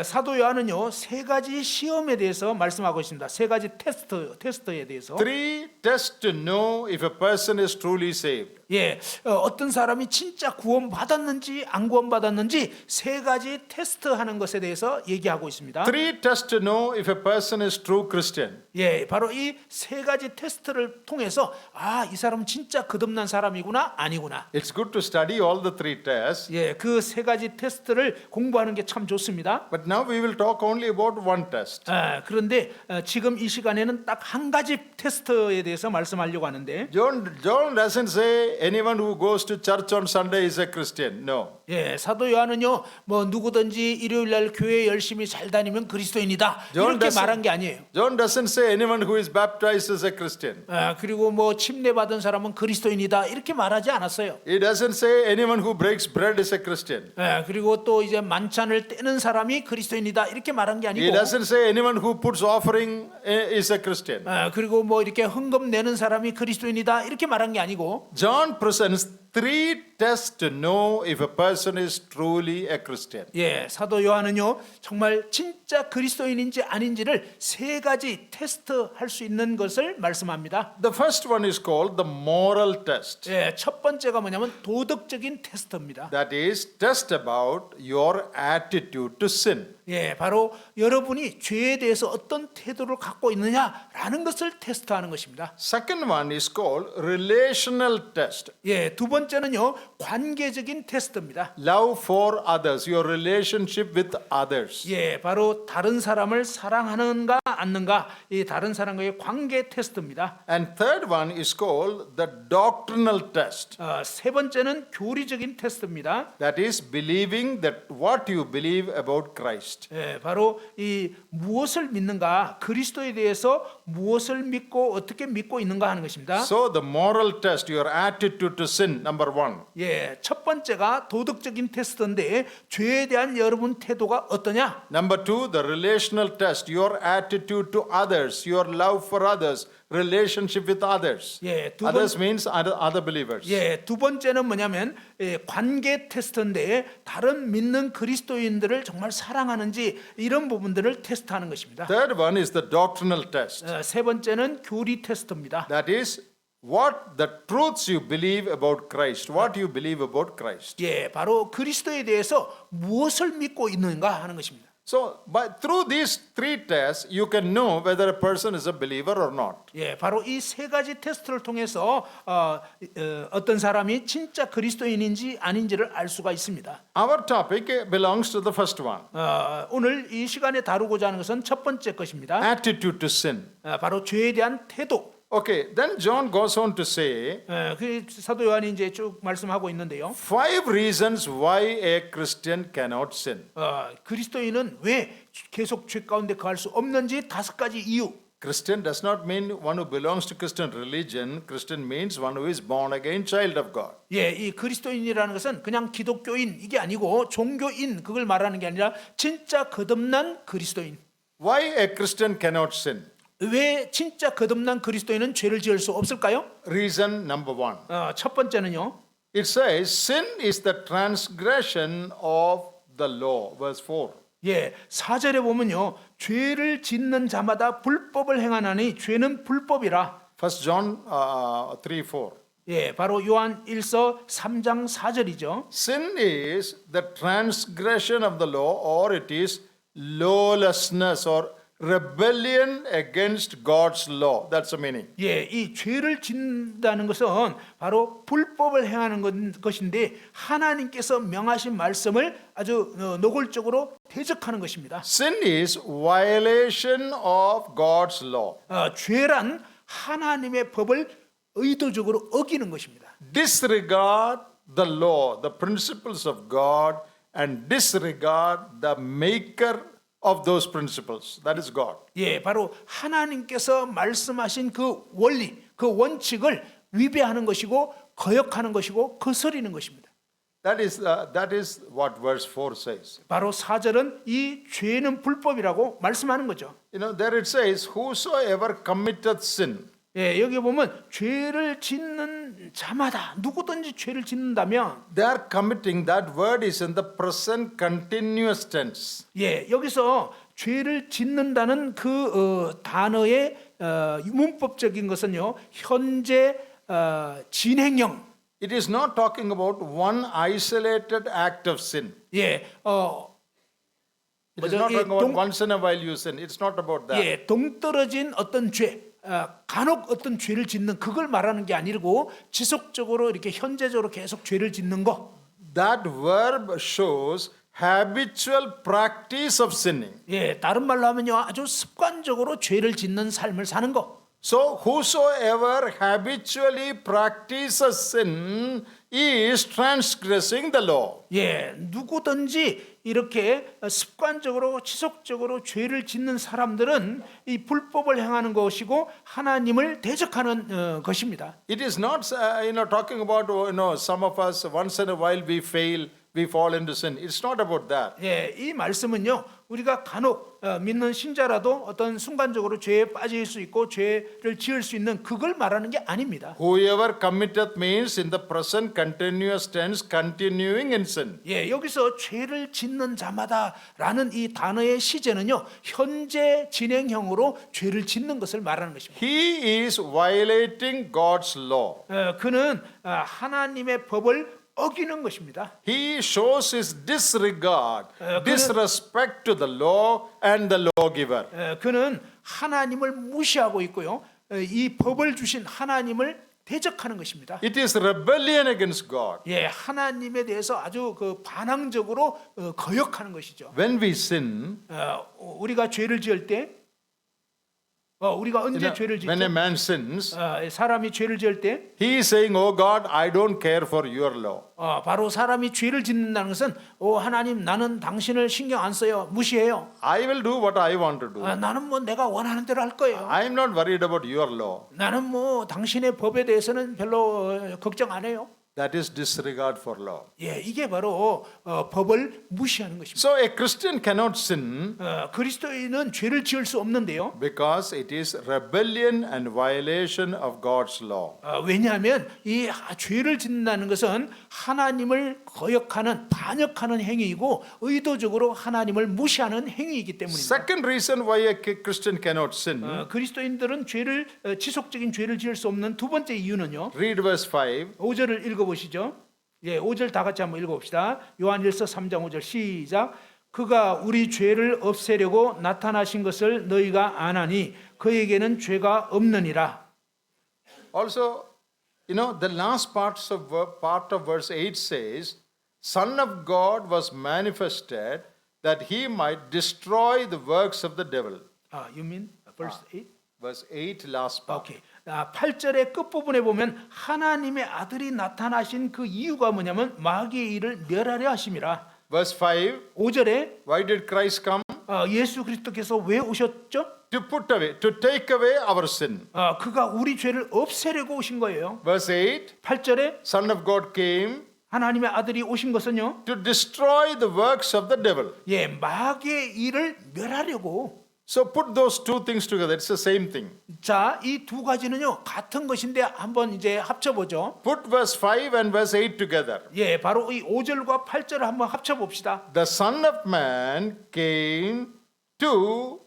사도 요한은요 세 가지 시험에 대해서 말씀하고 있습니다. 세 가지 테스트에 대해서. Three tests to know if a person is truly saved. 예, 어떤 사람이 진짜 구원 받았는지 안 구원 받았는지 세 가지 테스트하는 것에 대해서 얘기하고 있습니다. Three tests to know if a person is true Christian. 예, 바로 이 세 가지 테스트를 통해서 이 사람은 진짜 거듭난 사람이구나 아니구나. It's good to study all the three tests. 예, 그 세 가지 테스트를 공부하는 게 참 좋습니다. But now we will talk only about one test. 그런데 지금 이 시간에는 딱 한 가지 테스트에 대해서 말씀하려고 하는데. John doesn't say anyone who goes to church on Sunday is a Christian. No. 예, 사도 요한은요, 뭐 누구든지 일요일 날 교회 열심히 잘 다니면 그리스도인이다 이렇게 말한 게 아니에요. John doesn't say anyone who is baptized is a Christian. 그리고 뭐 침례 받은 사람은 그리스도인이다 이렇게 말하지 않았어요. He doesn't say anyone who breaks bread is a Christian. 그리고 또 이제 만찬을 떼는 사람이 그리스도인이다 이렇게 말한 게 He 아니고. doesn't say anyone who puts offering is a Christian. 그리고 뭐 이렇게 헌금 내는 사람이 그리스도인이다 이렇게 말한 게 아니고. John presents three tests to know if a person is truly a Christian. 예, 사도 요한은요 정말 진짜 그리스도인인지 아닌지를 세 가지 테스트할 수 있는 것을 말씀합니다. The first one is called the moral test. 예, 첫 번째가 뭐냐면 도덕적인 테스트입니다. That is test about your attitude to sin. 예, 바로 여러분이 죄에 대해서 어떤 태도를 갖고 있느냐라는 것을 테스트하는 것입니다. Second one is called relational test. 예, 두 번째는요 관계적인 테스트입니다. Love for others, your relationship with others. 예, 바로 다른 사람을 사랑하는가 않는가 이 다른 사람과의 관계 테스트입니다. And third one is called the doctrinal test. 세 번째는 교리적인 테스트입니다. That is believing that what you believe about Christ. 예, 바로 이 무엇을 믿는가 그리스도에 대해서 무엇을 믿고 어떻게 믿고 있는가 하는 것입니다. So the moral test, your attitude to sin, number one. 예, 첫 번째가 도덕적인 테스트인데 죄에 대한 여러분 태도가 어떠냐? Number two, the relational test, your attitude to others, your love for others, relationship with others. 예, Others means other believers. 예, 두 번째는 뭐냐면 관계 테스트인데 다른 믿는 그리스도인들을 정말 사랑하는지 이런 부분들을 테스트하는 것입니다. Third one is the doctrinal test. 세 번째는 교리 테스트입니다. That is what the truths you believe about Christ, what you believe about Christ. 예, 바로 그리스도에 대해서 무엇을 믿고 있는가 하는 것입니다. So through these three tests, you can know whether a person is a believer or not. 예, 바로 이 세 가지 테스트를 통해서 어떤 사람이 진짜 그리스도인인지 아닌지를 알 수가 있습니다. Our topic belongs to the first one. 오늘 이 시간에 다루고자 하는 것은 첫 번째 것입니다. Attitude to sin. 바로 죄에 대한 태도. Okay, then John goes on to say 그 사도 요한이 이제 쭉 말씀하고 있는데요. 5 reasons why a Christian cannot sin. 그리스도인은 왜 계속 죄 가운데 거할 수 없는지 5가지 이유. Christian does not mean one who belongs to Christian religion. Christian means one who is born again child of God. 예, 이 그리스도인이라는 것은 그냥 기독교인 이게 아니고 종교인 그걸 말하는 게 아니라 진짜 거듭난 그리스도인. Why a Christian cannot sin? 왜 진짜 거듭난 그리스도인은 죄를 지을 수 없을까요? Reason number 1. 첫 번째는요. It says sin is the transgression of the law. Verse 4. 예, 4절에 보면요. 죄를 짓는 자마다 불법을 행하나니 죄는 불법이라. 1 John 3:4. 예, 바로 요한 1서 3장 4절이죠. Sin is the transgression of the law, or it is lawlessness or rebellion against God's law. That's the meaning. 예, 이 죄를 짓는다는 것은 바로 불법을 행하는 것인데 하나님께서 명하신 말씀을 아주 노골적으로 대적하는 것입니다. Sin is violation of God's law. 죄란 하나님의 법을 의도적으로 어기는 것입니다. Disregard the law, the principles of God, and disregard the maker of those principles. That is God. 예, 바로 하나님께서 말씀하신 그 원리, 그 원칙을 위배하는 것이고 거역하는 것이고 거스리는 것입니다. That is what verse 4 says. 바로 4절은 이 죄는 불법이라고 말씀하는 거죠. You know, there it says, whosoever committeth sin. 예, 여기 보면 죄를 짓는 자마다 누구든지 죄를 짓는다면 They are committing, that word is in the present continuous tense. 예, 여기서 죄를 짓는다는 그 단어의 문법적인 것은요 현재 진행형. It is not talking about one isolated act of sin. 예, It is not talking about once in a while you sin. It's not about that. 예, 동떨어진 어떤 죄, 간혹 어떤 죄를 짓는 그걸 말하는 게 아니고 지속적으로 이렇게 현재적으로 계속 죄를 짓는 거. That verb shows habitual practice of sinning. 예, 다른 말로 하면요 아주 습관적으로 죄를 짓는 삶을 사는 거. So whosoever habitually practices sin is transgressing the law. 예, 누구든지 이렇게 습관적으로 지속적으로 죄를 짓는 사람들은 이 불법을 행하는 것이고 하나님을 대적하는 것입니다. It is not talking about some of us once in a while we fail, we fall into sin. It's not about that. 예, 이 말씀은요 우리가 간혹 믿는 신자라도 어떤 순간적으로 죄에 빠질 수 있고 죄를 지을 수 있는 그걸 말하는 게 아닙니다. Whoever committeth means in the present continuous tense continuing in sin. 예, 여기서 죄를 짓는 자마다라는 이 단어의 시제는요 현재 진행형으로 죄를 짓는 것을 말하는 것입니다. He is violating God's law. 그는 하나님의 법을 어기는 것입니다. He shows his disregard, disrespect to the law and the lawgiver. 그는 하나님을 무시하고 있고요. 이 법을 주신 하나님을 대적하는 것입니다. It is rebellion against God. 예, 하나님에 대해서 아주 그 반항적으로 거역하는 것이죠. When we sin, 우리가 죄를 지을 때 우리가 언제 죄를 when a 짓죠? man sins, 사람이 죄를 지을 때 he is saying, "Oh God, I don't care for your law." 바로 사람이 죄를 짓는다는 것은 하나님 나는 당신을 신경 안 써요. 무시해요. I will do what I want to do. 나는 뭐 내가 원하는 대로 할 거예요. I am not worried about your law. 나는 뭐 당신의 법에 대해서는 별로 걱정 안 해요. That is disregard for law. 예, 이게 바로 법을 무시하는 것입니다. So a Christian cannot sin 그리스도인은 죄를 지을 수 없는데요. because it is rebellion and violation of God's law. 왜냐하면 이 죄를 짓는다는 것은 하나님을 거역하는 반역하는 행위이고 의도적으로 하나님을 무시하는 행위이기 때문입니다. Second reason why a Christian cannot sin. 그리스도인들은 죄를 지속적인 죄를 지을 수 없는 두 번째 이유는요. Read verse 5. 5절을 읽어보시죠. 예, 5절 다 같이 한번 읽어봅시다. 요한일서 3장 5절 시작. 그가 우리 죄를 없애려고 나타나신 것을 너희가 아나니 그에게는 죄가 없느니라. Also, the last part of verse 8 says, Son of God was manifested that he might destroy the works of the devil. You mean verse 8? Verse 8, last part. 오케이. 8절의 끝부분에 보면 하나님의 아들이 나타나신 그 이유가 뭐냐면 마귀의 일을 멸하려 하심이라. Verse 5, 5절에 why did Christ come? 예수 그리스도께서 왜 오셨죠? To put away, to take away our sin. 그가 우리 죄를 없애려고 오신 거예요. Verse 8, 8절에 Son of God came 하나님의 아들이 오신 것은요. to destroy the works of the devil. 예, 마귀의 일을 멸하려고. So put those two things together. It's the same thing. 자, 이 두 가지는요 같은 것인데 한번 이제 합쳐보죠. Put verse 5 and verse 8 together. 예, 바로 이 5절과 8절을 한번 합쳐봅시다. The Son of Man came to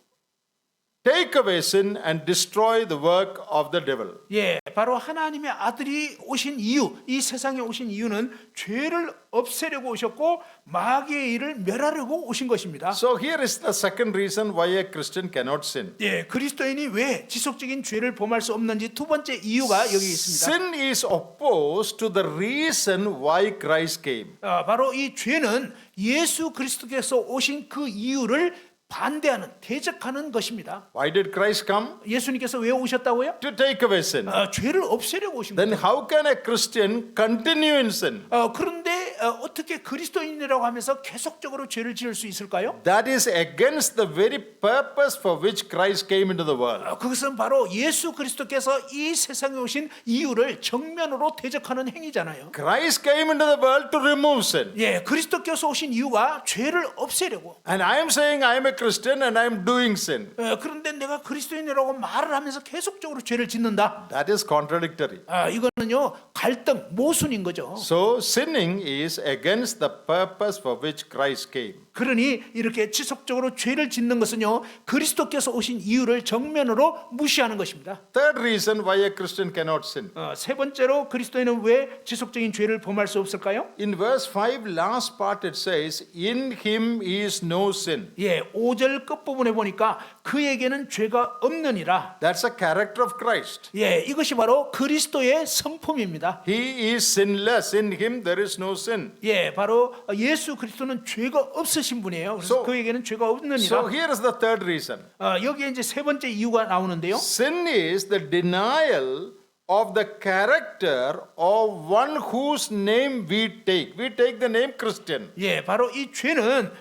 take away sin and destroy the work of the devil. 예, 바로 하나님의 아들이 오신 이유, 이 세상에 오신 이유는 죄를 없애려고 오셨고 마귀의 일을 멸하려고 오신 것입니다. So here is the second reason why a Christian cannot sin. 예, 그리스도인이 왜 지속적인 죄를 범할 수 없는지 두 번째 이유가 여기 있습니다. Sin is opposed to the reason why Christ came. 바로 이 죄는 예수 그리스도께서 오신 그 이유를 반대하는, 대적하는 것입니다. Why did Christ come? 예수님께서 왜 오셨다고요? To take away sin. 죄를 없애려고 오신 Then 거예요. how can a Christian continue in sin? 그런데 어떻게 그리스도인이라고 하면서 계속적으로 죄를 지을 수 있을까요? That is against the very purpose for which Christ came into the world. 그것은 바로 예수 그리스도께서 이 세상에 오신 이유를 정면으로 대적하는 행위잖아요. Christ came into the world to remove sin. 예, 그리스도께서 오신 이유가 죄를 없애려고. And I am saying I am a Christian and I am doing sin. 그런데 내가 그리스도인이라고 말을 하면서 계속적으로 죄를 짓는다. That is contradictory. 이거는요 갈등, 모순인 거죠. So sinning is against the purpose for which Christ came. 그러니 이렇게 지속적으로 죄를 짓는 것은요 그리스도께서 오신 이유를 정면으로 무시하는 것입니다. Third reason why a Christian cannot sin. 세 번째로 그리스도인은 왜 지속적인 죄를 범할 수 없을까요? In verse 5 last part it says in him is no sin. 예, 5절 끝부분에 보니까 그에게는 죄가 없느니라. That's a character of Christ. 예, 이것이 바로 그리스도의 성품입니다. He is sinless. In him there is no sin. 예, 바로 예수 그리스도는 죄가 없으신 분이에요. 그래서 So- 그에게는 죄가 So 없느니라. here is the third reason. 여기에 이제 세 번째 이유가 나오는데요. Sin is the denial of the character of one whose name we take. We take the name Christian. 예, 바로 이 죄는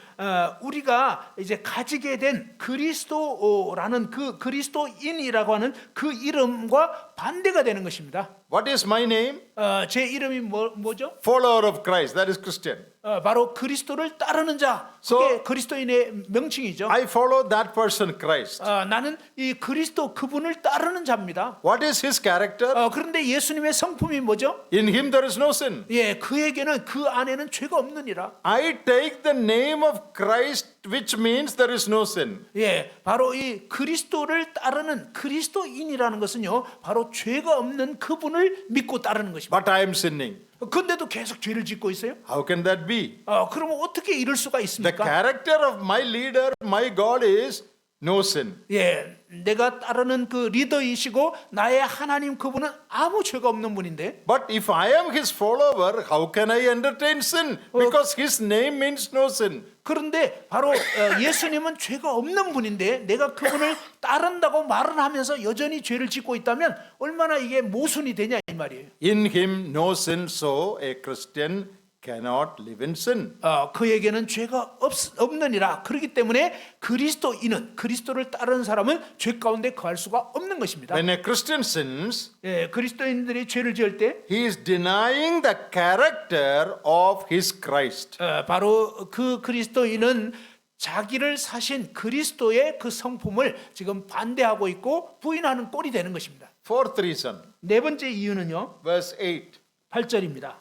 우리가 이제 가지게 된 그리스도라는 그 그리스도인이라고 하는 그 이름과 반대가 되는 것입니다. What is my name? 제 이름이 뭐죠? Follower of Christ. That is Christian. 바로 그리스도를 따르는 자. 그게 그리스도인의 명칭이죠. I follow that person, Christ. 나는 이 그리스도 그분을 따르는 자입니다. What is his character? 그런데 예수님의 성품이 뭐죠? In him there is no sin. 예, 그에게는 그 안에는 죄가 없느니라. I take the name of Christ, which means there is no sin. 예, 바로 이 그리스도를 따르는 그리스도인이라는 것은요, 바로 죄가 없는 그분을 믿고 따르는 것입니다. But I am sinning. 근데도 계속 죄를 짓고 있어요? How can that be? 그러면 어떻게 이럴 수가 The 있습니까? character of my leader, my God, is no sin. 예, 내가 따르는 그 리더이시고 나의 하나님 그분은 아무 죄가 없는 분인데, But if I am his follower, how can I entertain sin? Because his name means no sin. 그런데 바로 예수님은 죄가 없는 분인데 내가 그분을 따른다고 말을 하면서 여전히 죄를 짓고 있다면 얼마나 이게 모순이 되냐 이 말이에요. In him no sin, so a Christian cannot live in sin. 그에게는 죄가 없느니라. 그렇기 때문에 그리스도인은, 그리스도를 따르는 사람은 죄 가운데 거할 수가 없는 것입니다. When a Christian sins, 예, 그리스도인들이 죄를 지을 때 he is denying the character of his Christ. 바로 그 그리스도인은 자기를 사신 그리스도의 그 성품을 지금 반대하고 있고 부인하는 꼴이 되는 것입니다. Fourth reason, 네 번째 이유는요. verse 8. 8절입니다.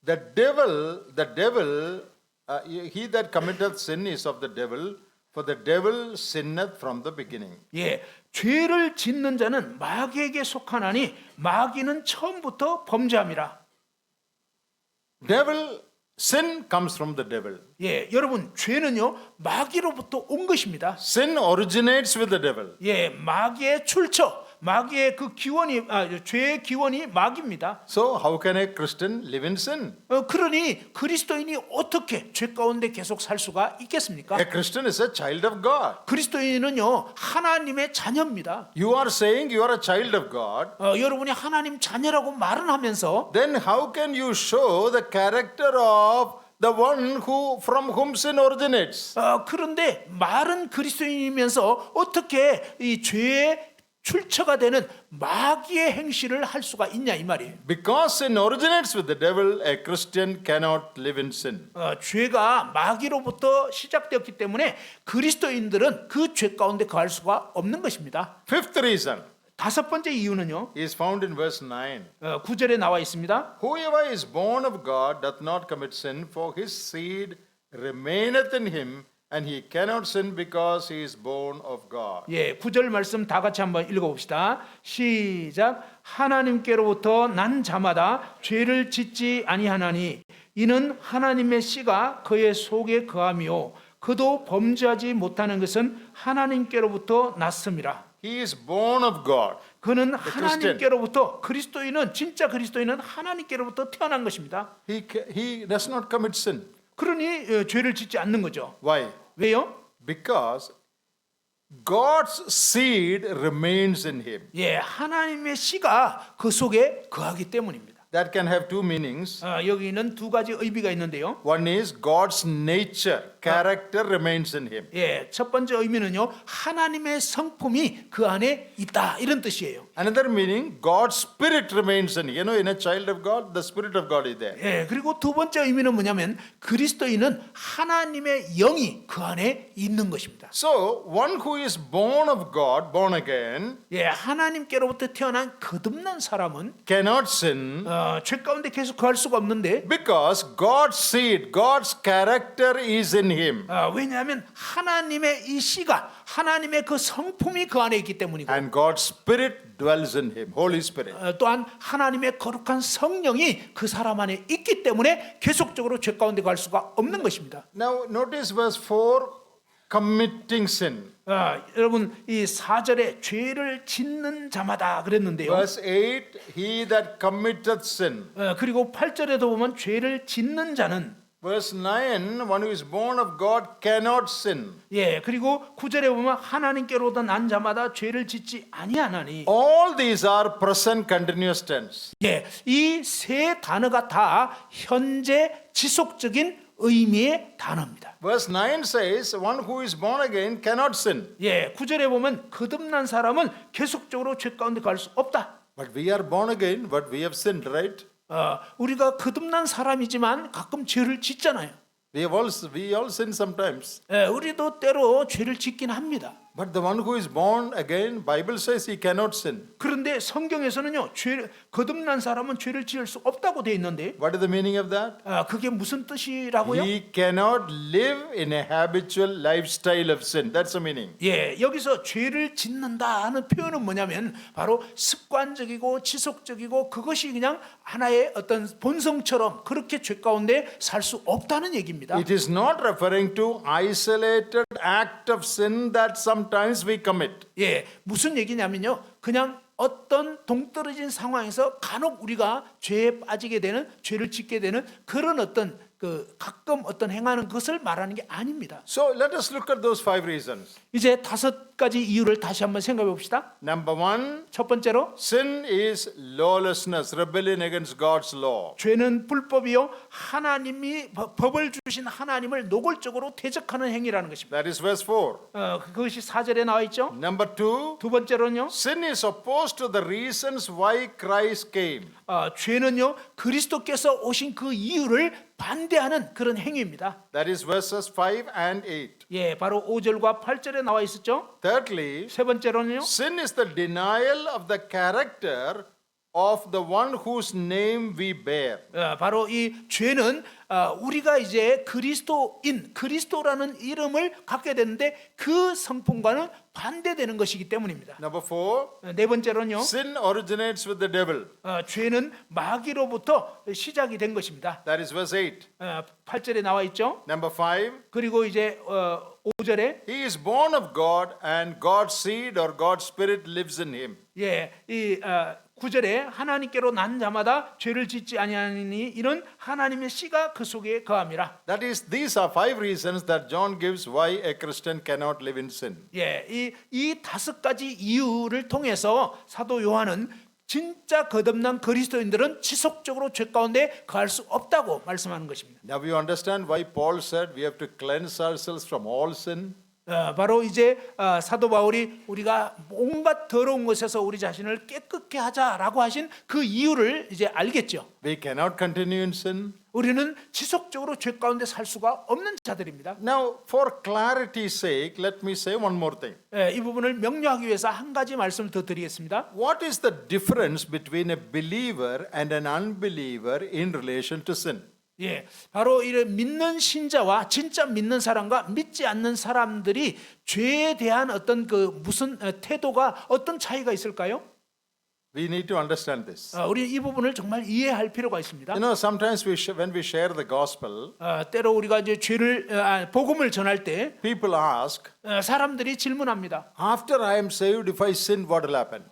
The devil, he that committeth sin is of the devil, for the devil sinneth from the beginning. 예, 죄를 짓는 자는 마귀에게 속하나니 마귀는 처음부터 범죄함이라. Devil, sin comes from the devil. 예, 여러분 죄는요 마귀로부터 온 것입니다. Sin originates with the devil. 예, 마귀의 출처, 마귀의 그 기원이 죄의 기원이 마귀입니다. So how can a Christian live in sin? 그러니 그리스도인이 어떻게 죄 가운데 계속 살 수가 있겠습니까? A Christian is a child of God. 그리스도인은요 하나님의 자녀입니다. You are saying you are a child of God. 여러분이 하나님 자녀라고 말은 하면서 Then how can you show the character of the one who from whom sin originates? 그런데 말은 그리스도인이면서 어떻게 이 죄의 출처가 되는 마귀의 행실을 할 수가 있냐 이 말이에요. Because sin originates with the devil, a Christian cannot live in sin. 죄가 마귀로부터 시작되었기 때문에 그리스도인들은 그 죄 가운데 거할 수가 없는 것입니다. Fifth reason 다섯 번째 이유는요. is found in verse 9. 9절에 나와 있습니다. Whoever is born of God doth not commit sin, for his seed remaineth in him, And he cannot sin because he is born of God. 예, 9절 말씀 다 같이 한번 읽어봅시다. 시작. 하나님께로부터 난 자마다 죄를 짓지 아니하나니 이는 하나님의 씨가 그의 속에 거함이요 그도 범죄하지 못하는 것은 하나님께로부터 났음이라. He is born of God. 그는 Christian. 하나님께로부터 그리스도인은 진짜 그리스도인은 하나님께로부터 태어난 것입니다. He does not commit sin. 그러니 죄를 짓지 않는 거죠. Why? 왜요? Because God's seed remains in him. 예, 하나님의 씨가 그 속에 거하기 때문입니다. That can have two meanings. 여기는 두 가지 의미가 있는데요. One is God's nature, character remains in him. 예, 첫 번째 의미는요, 하나님의 성품이 그 안에 있다 이런 뜻이에요. Another meaning, God's spirit remains in him. You know, in a child of God, the spirit of God is there. 예, 그리고 두 번째 의미는 뭐냐면 그리스도인은 하나님의 영이 그 안에 있는 것입니다. So, one who is born of God, born again, 예, 하나님께로부터 태어난 거듭난 사람은 cannot sin 죄 가운데 계속 거할 수가 없는데 because God's seed, God's character is in him. 왜냐하면 하나님의 이 씨가 하나님의 그 성품이 그 안에 있기 때문이고 And God's spirit dwells in him, Holy Spirit. 또한 하나님의 거룩한 성령이 그 사람 안에 있기 때문에 계속적으로 죄 가운데 갈 수가 없는 것입니다. Now, notice verse 4, committing sin. 여러분 이 4절에 죄를 짓는 자마다 그랬는데요. Verse 8, he that committeth sin. 그리고 8절에도 보면 죄를 짓는 자는 Verse 9, one who is born of God cannot sin. 예, 그리고 9절에 보면 하나님께로부터 난 자마다 죄를 짓지 아니하나니. All these are present continuous tense. 예, 이 세 단어가 다 현재 지속적인 의미의 단어입니다. Verse 9 says, one who is born again cannot sin. 예, 9절에 보면 거듭난 사람은 계속적으로 죄 가운데 갈 수 없다. But we are born again, but we have sinned, right? 우리가 거듭난 사람이지만 가끔 죄를 짓잖아요. We all sin sometimes. 예, 우리도 때로 죄를 짓긴 합니다. But the one who is born again, Bible says he cannot sin. 그런데 성경에서는요, 거듭난 사람은 죄를 지을 수 없다고 돼 있는데, What is the meaning of that? 그게 무슨 뜻이라고요? He cannot live in a habitual lifestyle of sin. That's the meaning. 예, 여기서 죄를 짓는다 하는 표현은 뭐냐면 바로 습관적이고 지속적이고 그것이 그냥 하나의 어떤 본성처럼 그렇게 죄 가운데 살 수 없다는 얘기입니다. It is not referring to isolated act of sin that sometimes we commit. 예, 무슨 얘기냐면요, 그냥 어떤 동떨어진 상황에서 간혹 우리가 죄에 빠지게 되는, 죄를 짓게 되는 그런 어떤 가끔 어떤 행하는 것을 말하는 게 아닙니다. So let us look at those 5 reasons. 이제 5가지 이유를 다시 한번 생각해 봅시다. Number 1, 첫 번째로 sin is lawlessness, rebellion against God's law. 죄는 불법이요, 하나님이 법을 주신 하나님을 노골적으로 대적하는 행위라는 것입니다. That is verse 4. 그것이 4절에 나와 있죠. Number 2, 두 번째로는요, sin is opposed to the reasons why Christ came. 죄는요 그리스도께서 오신 그 이유를 반대하는 그런 행위입니다. That is verses 5 and 8. 예, 바로 5절과 8절에 나와 있었죠. Thirdly, 세 번째로는요, sin is the denial of the character of the one whose name we bear. 바로 이 죄는 우리가 이제 그리스도라는 이름을 갖게 되는데 그 성품과는 반대되는 것이기 때문입니다. Number 4, 네 번째로는요, sin originates with the devil. 죄는 마귀로부터 시작이 된 것입니다. That is verse 8. 8절에 나와 있죠. Number 5, 그리고 이제 5절에 he is born of God and God's seed or God's spirit lives in him. 예, 이 9절에 하나님께로 난 자마다 죄를 짓지 아니하니 이런 하나님의 씨가 그 속에 거함이라. That is, these are 5 reasons that John gives why a Christian cannot live in sin. 예, 이 5가지 이유를 통해서 사도 요한은 진짜 거듭난 그리스도인들은 지속적으로 죄 가운데 거할 수 없다고 말씀하는 것입니다. Now you understand why Paul said we have to cleanse ourselves from all sin? 바로 이제 사도 바울이 우리가 온갖 더러운 것에서 우리 자신을 깨끗게 하자라고 하신 그 이유를 이제 알겠죠. We cannot continue in sin. 우리는 지속적으로 죄 가운데 살 수가 없는 자들입니다. Now, for clarity's sake, let me say one more thing. 이 부분을 명료하기 위해서 한 가지 말씀을 더 드리겠습니다. What is the difference between a believer and an unbeliever in relation to sin? 예, 바로 이런 믿는 신자와 진짜 믿는 사람과 믿지 않는 사람들이 죄에 대한 어떤 그 무슨 태도가 어떤 차이가 있을까요? We need to understand this. 우리 이 부분을 정말 이해할 필요가 있습니다. You know, sometimes when we share the gospel, 때로 우리가 이제 복음을 전할 때 people ask, 사람들이 질문합니다. after I am saved, if I sin, what will happen?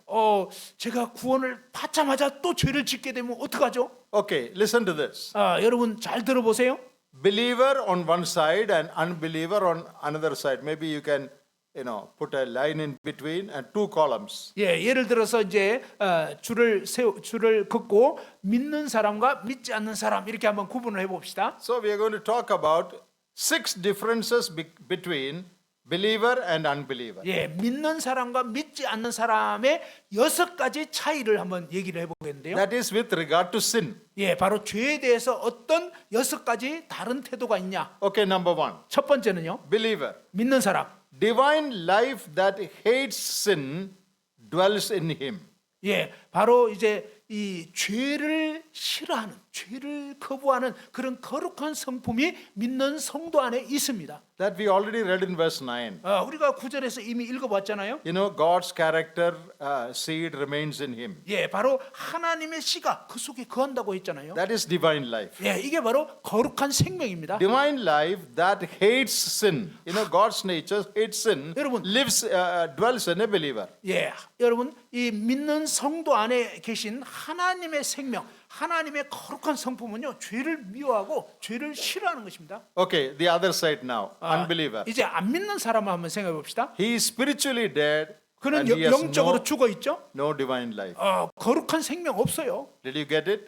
제가 구원을 받자마자 또 죄를 짓게 되면 어떡하죠? Okay, listen to this. 여러분 잘 들어보세요. Believer on one side and unbeliever on another side. Maybe you can, put a line in between and two columns. 예, 예를 들어서 이제 줄을 긋고 믿는 사람과 믿지 않는 사람 이렇게 한번 구분을 해봅시다. So we are going to talk about 6 differences between believer and unbeliever. 예, 믿는 사람과 믿지 않는 사람의 6가지 차이를 한번 얘기를 해보겠는데요. That is with regard to sin. 예, 바로 죄에 대해서 어떤 6가지 다른 태도가 있냐? Okay, number 1. 첫 번째는요, Believer. 믿는 사람. Divine life that hates sin dwells in him. 예, 바로 이제 이 죄를 싫어하는, 죄를 거부하는 그런 거룩한 성품이 믿는 성도 안에 있습니다. That we already read in verse 9. 우리가 9절에서 이미 읽어봤잖아요. You know, God's character seed remains in him. 예, 바로 하나님의 씨가 그 속에 거한다고 했잖아요. That is divine life. 예, 이게 바로 거룩한 생명입니다. Divine life that hates sin. You know, God's nature hates sin. 여러분. Dwells in a believer. 예, 여러분 이 믿는 성도 안에 계신 하나님의 생명, 하나님의 거룩한 성품은요, 죄를 미워하고 죄를 싫어하는 것입니다. Okay, the other side now. Unbeliever. 이제 안 믿는 사람을 한번 생각해 봅시다. He is spiritually dead 그는 and he has 영적으로 죽어 있죠. no divine life. 거룩한 생명 없어요. Did you get it?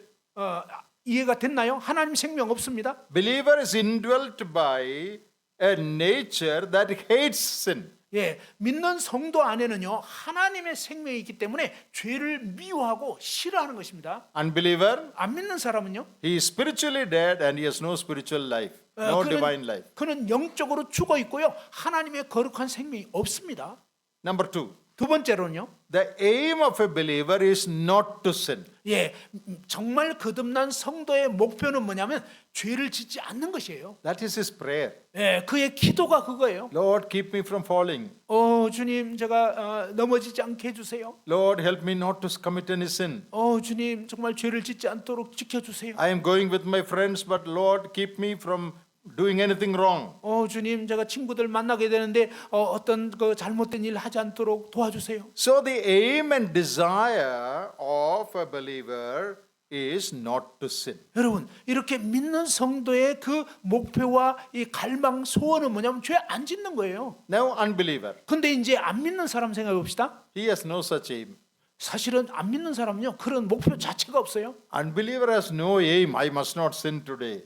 이해가 됐나요? 하나님 생명 없습니다. Believer is indwelt by a nature that hates sin. 예, 믿는 성도 안에는요 하나님의 생명이 있기 때문에 죄를 미워하고 싫어하는 것입니다. Unbeliever, 안 믿는 사람은요, he is spiritually dead and he has no spiritual life, no divine life. 그는 영적으로 죽어 있고요 하나님의 거룩한 생명이 없습니다. Number 2, 두 번째로는요, the aim of a believer is not to sin. 예, 정말 거듭난 성도의 목표는 뭐냐면 죄를 짓지 않는 것이에요. That is his prayer. 예, 그의 기도가 그거예요. Lord, keep me from falling. 주님, 제가 넘어지지 않게 해주세요. Lord, help me not to commit any sin. 주님, 정말 죄를 짓지 않도록 지켜주세요. I am going with my friends, but Lord, keep me from doing anything wrong. 주님, 제가 친구들 만나게 되는데 어떤 그 잘못된 일 하지 않도록 도와주세요. So the aim and desire of a believer is not to sin. 여러분, 이렇게 믿는 성도의 그 목표와 이 갈망, 소원은 뭐냐면 죄 안 짓는 거예요. Now unbeliever, 근데 이제 안 믿는 사람 생각해 봅시다. he has no such aim. 사실은 안 믿는 사람은요 그런 목표 자체가 없어요. Unbeliever has no aim. I must not sin today.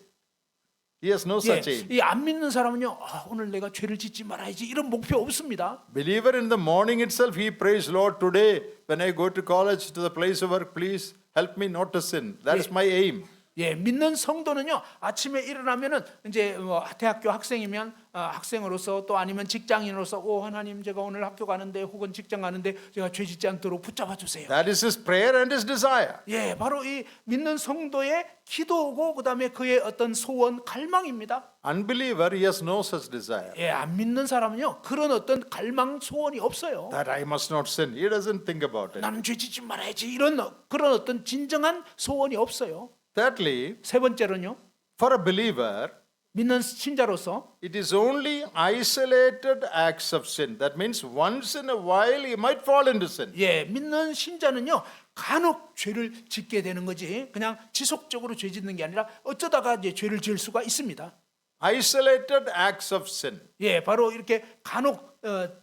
He has no such aim. 이 안 믿는 사람은요 오늘 내가 죄를 짓지 말아야지 이런 목표 없습니다. Believer in the morning itself, he prays, Lord, today when I go to college, to the place of work, please help me not to sin. That is my aim. 예, 믿는 성도는요 아침에 일어나면은 이제 대학교 학생이면 학생으로서 또 아니면 직장인으로서 하나님 제가 오늘 학교 가는데 혹은 직장 가는데 제가 죄 짓지 않도록 붙잡아 주세요. That is his prayer and his desire. 예, 바로 이 믿는 성도의 기도고 그다음에 그의 어떤 소원, 갈망입니다. Unbeliever, he has no such desire. 예, 안 믿는 사람은요 그런 어떤 갈망, 소원이 없어요. That I must not sin. He doesn't think about it. 나는 죄 짓지 말아야지 이런 그런 어떤 진정한 소원이 없어요. Thirdly, 세 번째로는요, for a believer, 믿는 신자로서 it is only isolated acts of sin. That means once in a while he might fall into sin. 예, 믿는 신자는요 간혹 죄를 짓게 되는 거지 그냥 지속적으로 죄 짓는 게 아니라 어쩌다가 이제 죄를 지을 수가 있습니다. Isolated acts of sin. 예, 바로 이렇게 간혹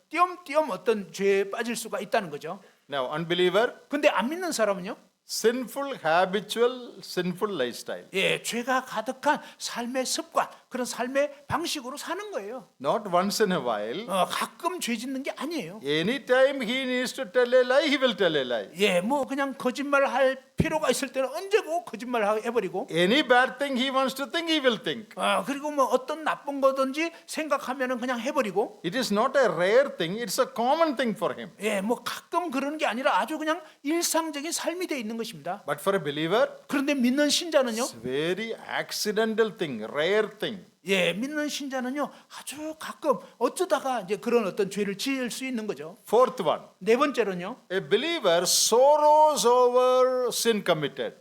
띄엄띄엄 어떤 죄에 빠질 수가 있다는 거죠. Now, unbeliever, 근데 안 믿는 사람은요, sinful, habitual, sinful lifestyle. 예, 죄가 가득한 삶의 습관, 그런 삶의 방식으로 사는 거예요. Not once in a while. 가끔 죄 짓는 게 아니에요. Anytime he needs to tell a lie, he will tell a lie. 예, 뭐 그냥 거짓말 할 필요가 있을 때는 언제고 거짓말 해버리고, Any bad thing he wants to think, he will think. 그리고 뭐 어떤 나쁜 거든지 생각하면은 그냥 해버리고, It is not a rare thing, it's a common thing for him. 예, 뭐 가끔 그러는 게 아니라 아주 그냥 일상적인 삶이 돼 있는 것입니다. But for a believer, 그런데 믿는 신자는요, it's very accidental thing, rare thing. 예, 믿는 신자는요 아주 가끔 어쩌다가 이제 그런 어떤 죄를 지을 수 있는 거죠. Fourth one, 네 번째로는요, a believer sorrows over sin committed.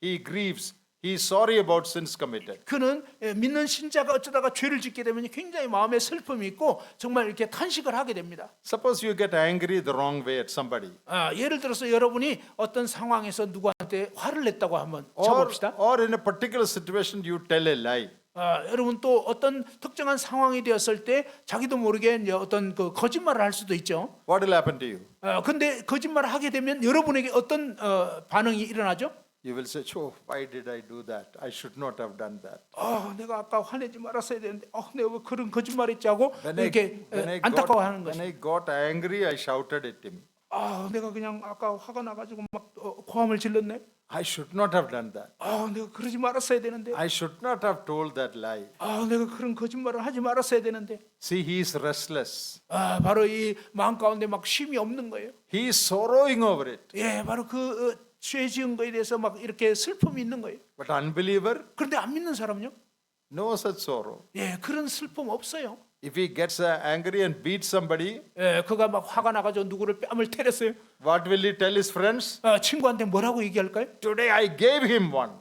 He grieves. He is sorry about sins committed. 그는 믿는 신자가 어쩌다가 죄를 짓게 되면 굉장히 마음에 슬픔이 있고 정말 이렇게 탄식을 하게 됩니다. Suppose you get angry the wrong way at somebody. 예를 들어서 여러분이 어떤 상황에서 누구한테 화를 냈다고 한번 Or, 쳐봅시다. or in a particular situation you tell a lie. 여러분 또 어떤 특정한 상황이 되었을 때 자기도 모르게 이제 어떤 그 거짓말을 할 수도 있죠. What will happen to you? 근데 거짓말을 하게 되면 여러분에게 어떤 반응이 일어나죠? You will say, oh, why did I do that? I should not have done that. 내가 아까 화내지 말았어야 되는데 내가 왜 그런 거짓말했지 하고 When I, 이렇게 when I 안타까워하는 got, when 것이. I got angry, I shouted at him. 내가 그냥 아까 화가 나가지고 막 고함을 질렀네. I should not have done that. 내가 그러지 말았어야 되는데. I should not have told that lie. 내가 그런 거짓말을 하지 말았어야 되는데. See, he is restless. 바로 이 마음 가운데 막 쉼이 없는 거예요. He is sorrowing over it. 예, 바로 그 죄 지은 거에 대해서 막 이렇게 슬픔이 있는 거예요. But unbeliever, 그런데 안 믿는 사람은요? no such sorrow. 예, 그런 슬픔 없어요. If he gets angry and beats somebody, 예, 그가 막 화가 나가지고 누구를 뺨을 때렸어요. what will he tell his friends? 친구한테 뭐라고 얘기할까요? Today I gave him one.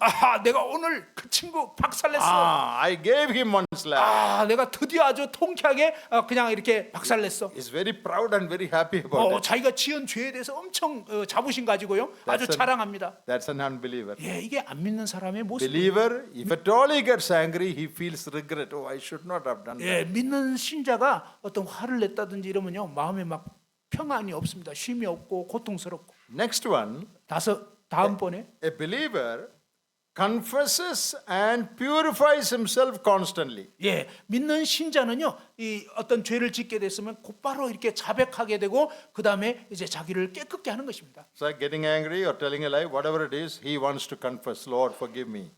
내가 오늘 그 친구 박살냈어. I gave him one slap. 내가 드디어 아주 통쾌하게 그냥 이렇게 박살냈어. He's very proud and very happy about it. 자기가 지은 죄에 대해서 엄청 자부심 가지고요. 아주 That's 자랑합니다. That's an unbeliever. 예, 이게 안 믿는 사람의 모습. Believer, if at all he gets angry, he feels regret. Oh, I should not have done that. 예, 믿는 신자가 어떤 화를 냈다든지 이러면요 마음에 막 평안이 없습니다. 쉼이 없고 고통스럽고. Next one, 다음번에 a believer confesses and purifies himself constantly. 예, 믿는 신자는요 이 어떤 죄를 짓게 됐으면 곧바로 이렇게 자백하게 되고 그 다음에 이제 자기를 깨끗게 하는 것입니다. So getting angry or telling a lie, whatever it is, he wants to confess. Lord, forgive me.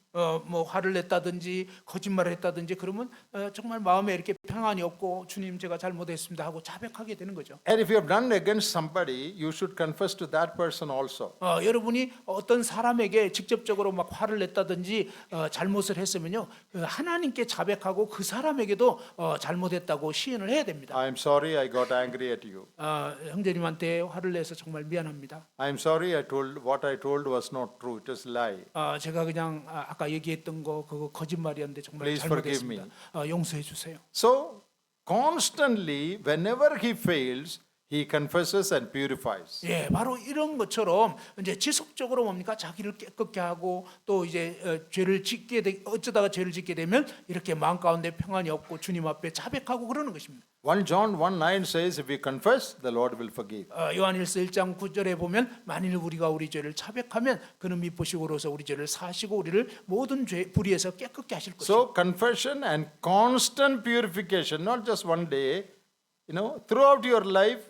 뭐 화를 냈다든지 거짓말을 했다든지 그러면 정말 마음에 이렇게 평안이 없고 주님 제가 잘못했습니다 하고 자백하게 되는 거죠. And if you have done against somebody, you should confess to that person also. 여러분이 어떤 사람에게 직접적으로 막 화를 냈다든지 잘못을 했으면요 하나님께 자백하고 그 사람에게도 잘못했다고 시인을 해야 됩니다. I am sorry I got angry at you. 형제님한테 화를 내서 정말 미안합니다. I am sorry what I told was not true. It was lie. 제가 그냥 아까 얘기했던 거 그거 거짓말이었는데 정말 Please forgive me. 잘못했습니다. 용서해 주세요. So constantly, whenever he fails, he confesses and purifies. 예, 바로 이런 것처럼 이제 지속적으로 뭡니까 자기를 깨끗게 하고 또 이제 어쩌다가 죄를 짓게 되면 이렇게 마음 가운데 평안이 없고 주님 앞에 자백하고 그러는 것입니다. 1 John 1:9 says, if we confess, the Lord will forgive. 요한일서 1장 9절에 보면 만일 우리가 우리 죄를 자백하면 그는 미쁘시고로서 우리 죄를 사시고 우리를 모든 죄 불의에서 깨끗게 하실 것이다. So confession and constant purification, not just one day. Throughout your life,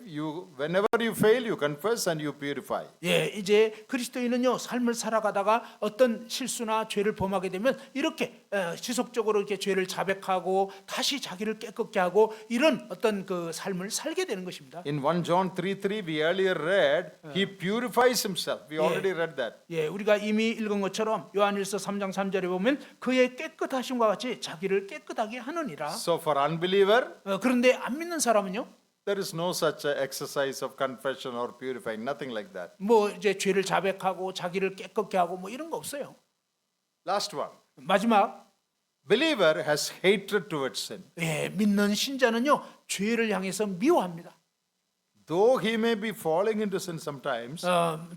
whenever you fail, you confess and you purify. 예, 이제 그리스도인은요 삶을 살아가다가 어떤 실수나 죄를 범하게 되면 이렇게 지속적으로 이렇게 죄를 자백하고 다시 자기를 깨끗게 하고 이런 어떤 그 삶을 살게 되는 것입니다. In 1 John 3:3, we earlier read, he purifies himself. We already read that. 예, 우리가 이미 읽은 것처럼 요한일서 3장 3절에 보면 그의 깨끗하심과 같이 자기를 깨끗하게 하느니라. So for unbeliever, 그런데 안 믿는 사람은요? there is no such exercise of confession or purifying, nothing like that. 뭐 이제 죄를 자백하고 자기를 깨끗게 하고 뭐 이런 거 없어요. Last one. 마지막 Believer has hatred towards sin. 예, 믿는 신자는요 죄를 향해서 미워합니다. Though he may be falling into sin sometimes,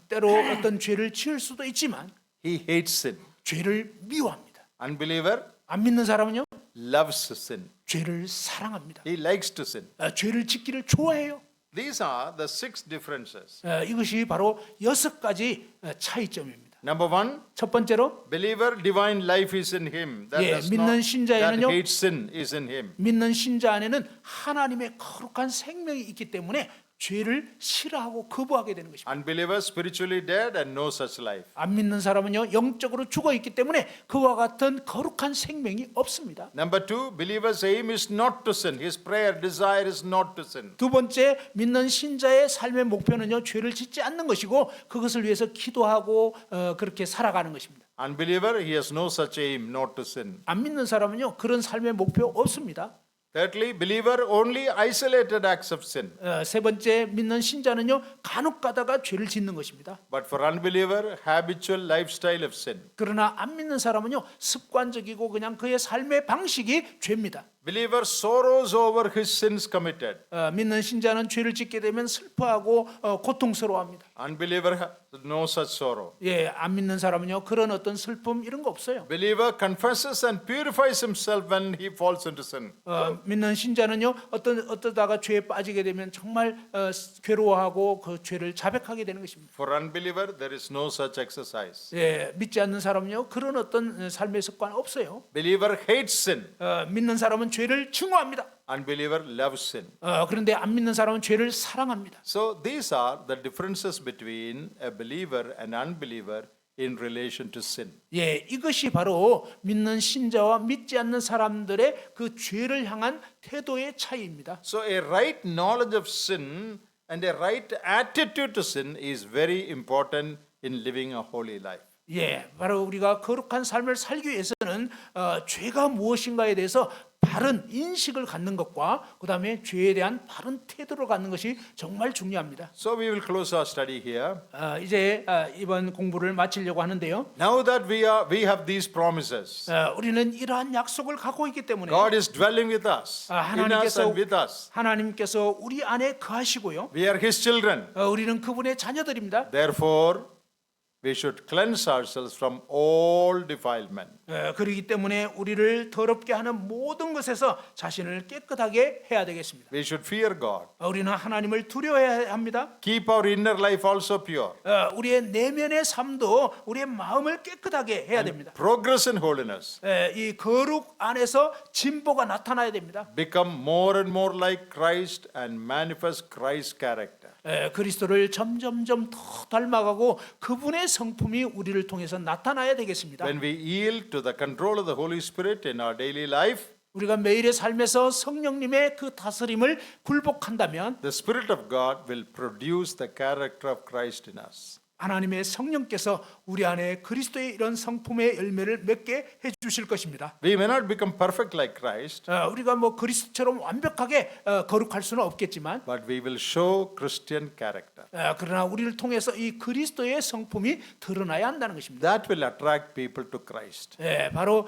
때로 어떤 죄를 지을 수도 있지만 he hates sin. 죄를 미워합니다. Unbeliever 안 믿는 사람은요 loves sin. 죄를 사랑합니다. He likes to sin. 죄를 짓기를 좋아해요. These are the 6 differences. 이것이 바로 6가지 차이점입니다. Number 1, 첫 번째로 believer divine life is in him. That, 예, does 믿는 not, that 신자에는요 hates sin is in him. 믿는 신자 안에는 하나님의 거룩한 생명이 있기 때문에 죄를 싫어하고 거부하게 되는 것입니다. Unbelievers spiritually dead and no such life. 안 믿는 사람은요 영적으로 죽어 있기 때문에 그와 같은 거룩한 생명이 없습니다. Number two, believers' aim is not to sin. His prayer desire is not to sin. 두 번째, 믿는 신자의 삶의 목표는요 죄를 짓지 않는 것이고 그것을 위해서 기도하고 그렇게 살아가는 것입니다. Unbeliever, he has no such aim, not to sin. 안 믿는 사람은요 그런 삶의 목표 없습니다. Thirdly, believer only isolated acts of sin. 세 번째, 믿는 신자는요 간혹 가다가 죄를 짓는 것입니다. But for unbeliever, habitual lifestyle of sin. 그러나 안 믿는 사람은요 습관적이고 그냥 그의 삶의 방식이 죄입니다. Believer sorrows over his sins committed. 믿는 신자는 죄를 짓게 되면 슬퍼하고 고통스러워합니다. Unbeliever has no such sorrow. 예, 안 믿는 사람은요 그런 어떤 슬픔 이런 거 없어요. Believer confesses and purifies himself when he falls into sin. 믿는 신자는요 어떠다가 죄에 빠지게 되면 정말 괴로워하고 그 죄를 자백하게 되는 것입니다. For unbeliever, there is no such exercise. 예, 믿지 않는 사람은요 그런 어떤 삶의 습관 없어요. Believer hates sin. 믿는 사람은 죄를 증오합니다. Unbeliever loves sin. 그런데 안 믿는 사람은 죄를 사랑합니다. So these are the differences between a believer and unbeliever in relation to sin. 예, 이것이 바로 믿는 신자와 믿지 않는 사람들의 그 죄를 향한 태도의 차이입니다. So a right knowledge of sin and a right attitude to sin is very important in living a holy life. 예, 바로 우리가 거룩한 삶을 살기 위해서는 죄가 무엇인가에 대해서 바른 인식을 갖는 것과 그 다음에 죄에 대한 바른 태도를 갖는 것이 정말 중요합니다. So we will close our study here. 이제 이번 공부를 마치려고 하는데요. Now that we have these promises, 우리는 이러한 약속을 갖고 있기 때문에 God is dwelling with us, in us and with us. 하나님께서 우리 안에 거하시고요. We are His children. 우리는 그분의 자녀들입니다. Therefore, we should cleanse ourselves from all defilement. 그렇기 때문에 우리를 더럽게 하는 모든 것에서 자신을 깨끗하게 해야 되겠습니다. We should fear God. 우리는 하나님을 두려워해야 합니다. Keep our inner life also pure. 우리의 내면의 삶도 우리의 마음을 깨끗하게 해야 됩니다. Progress in holiness. 이 거룩 안에서 진보가 나타나야 됩니다. Become more and more like Christ and manifest Christ's character. 그리스도를 점점점 더 닮아가고 그분의 성품이 우리를 통해서 나타나야 되겠습니다. When we yield to the control of the Holy Spirit in our daily life, 우리가 매일의 삶에서 성령님의 그 다스림을 굴복한다면 the Spirit of God will produce the character of Christ in us. 하나님의 성령께서 우리 안에 그리스도의 이런 성품의 열매를 맺게 해 주실 것입니다. We may not become perfect like Christ, 우리가 뭐 그리스도처럼 완벽하게 거룩할 수는 없겠지만 but we will show Christian character. 그러나 우리를 통해서 이 그리스도의 성품이 드러나야 한다는 것입니다. That will attract people to Christ. 바로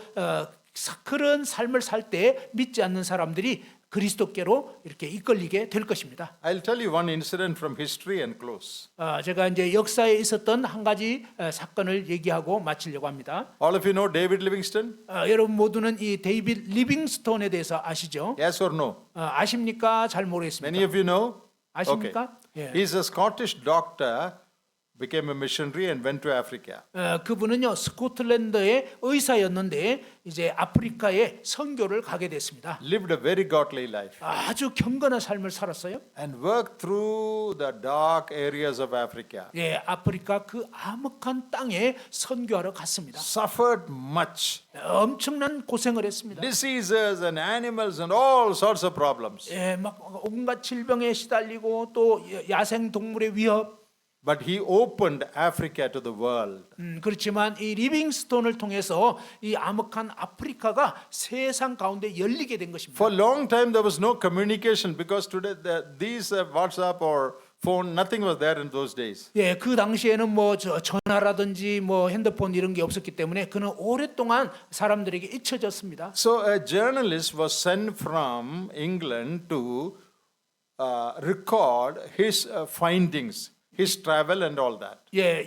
그런 삶을 살 때 믿지 않는 사람들이 그리스도께로 이렇게 이끌리게 될 것입니다. I'll tell you one incident from history and close. 제가 이제 역사에 있었던 한 가지 사건을 얘기하고 마치려고 합니다. All of you know David Livingstone? 여러분 모두는 이 데이빗 리빙스톤에 대해서 아시죠? Yes or no? 아십니까? 잘 모르겠습니다. Many of you know? 아십니까? Okay. He's a Scottish doctor, became a missionary and went to Africa. 그분은요 스코틀랜드의 의사였는데 이제 아프리카에 선교를 가게 됐습니다. Lived a very godly life 아주 경건한 삶을 살았어요. and worked through the dark areas of Africa. 아프리카 그 암흑한 땅에 선교하러 갔습니다. Suffered much. 엄청난 고생을 했습니다. Diseases and animals and all sorts of problems. 막 온갖 질병에 시달리고 또 야생 동물의 위협. But he opened Africa to the world. 그렇지만 이 리빙스톤을 통해서 이 암흑한 아프리카가 세상 가운데 열리게 된 것입니다. For a long time there was no communication because today these WhatsApp or phone, nothing was there in those days. 그 당시에는 뭐 전화라든지 뭐 핸드폰 이런 게 없었기 때문에 그는 오랫동안 사람들에게 잊혀졌습니다. So a journalist was sent from England to record his findings, his travel and all that.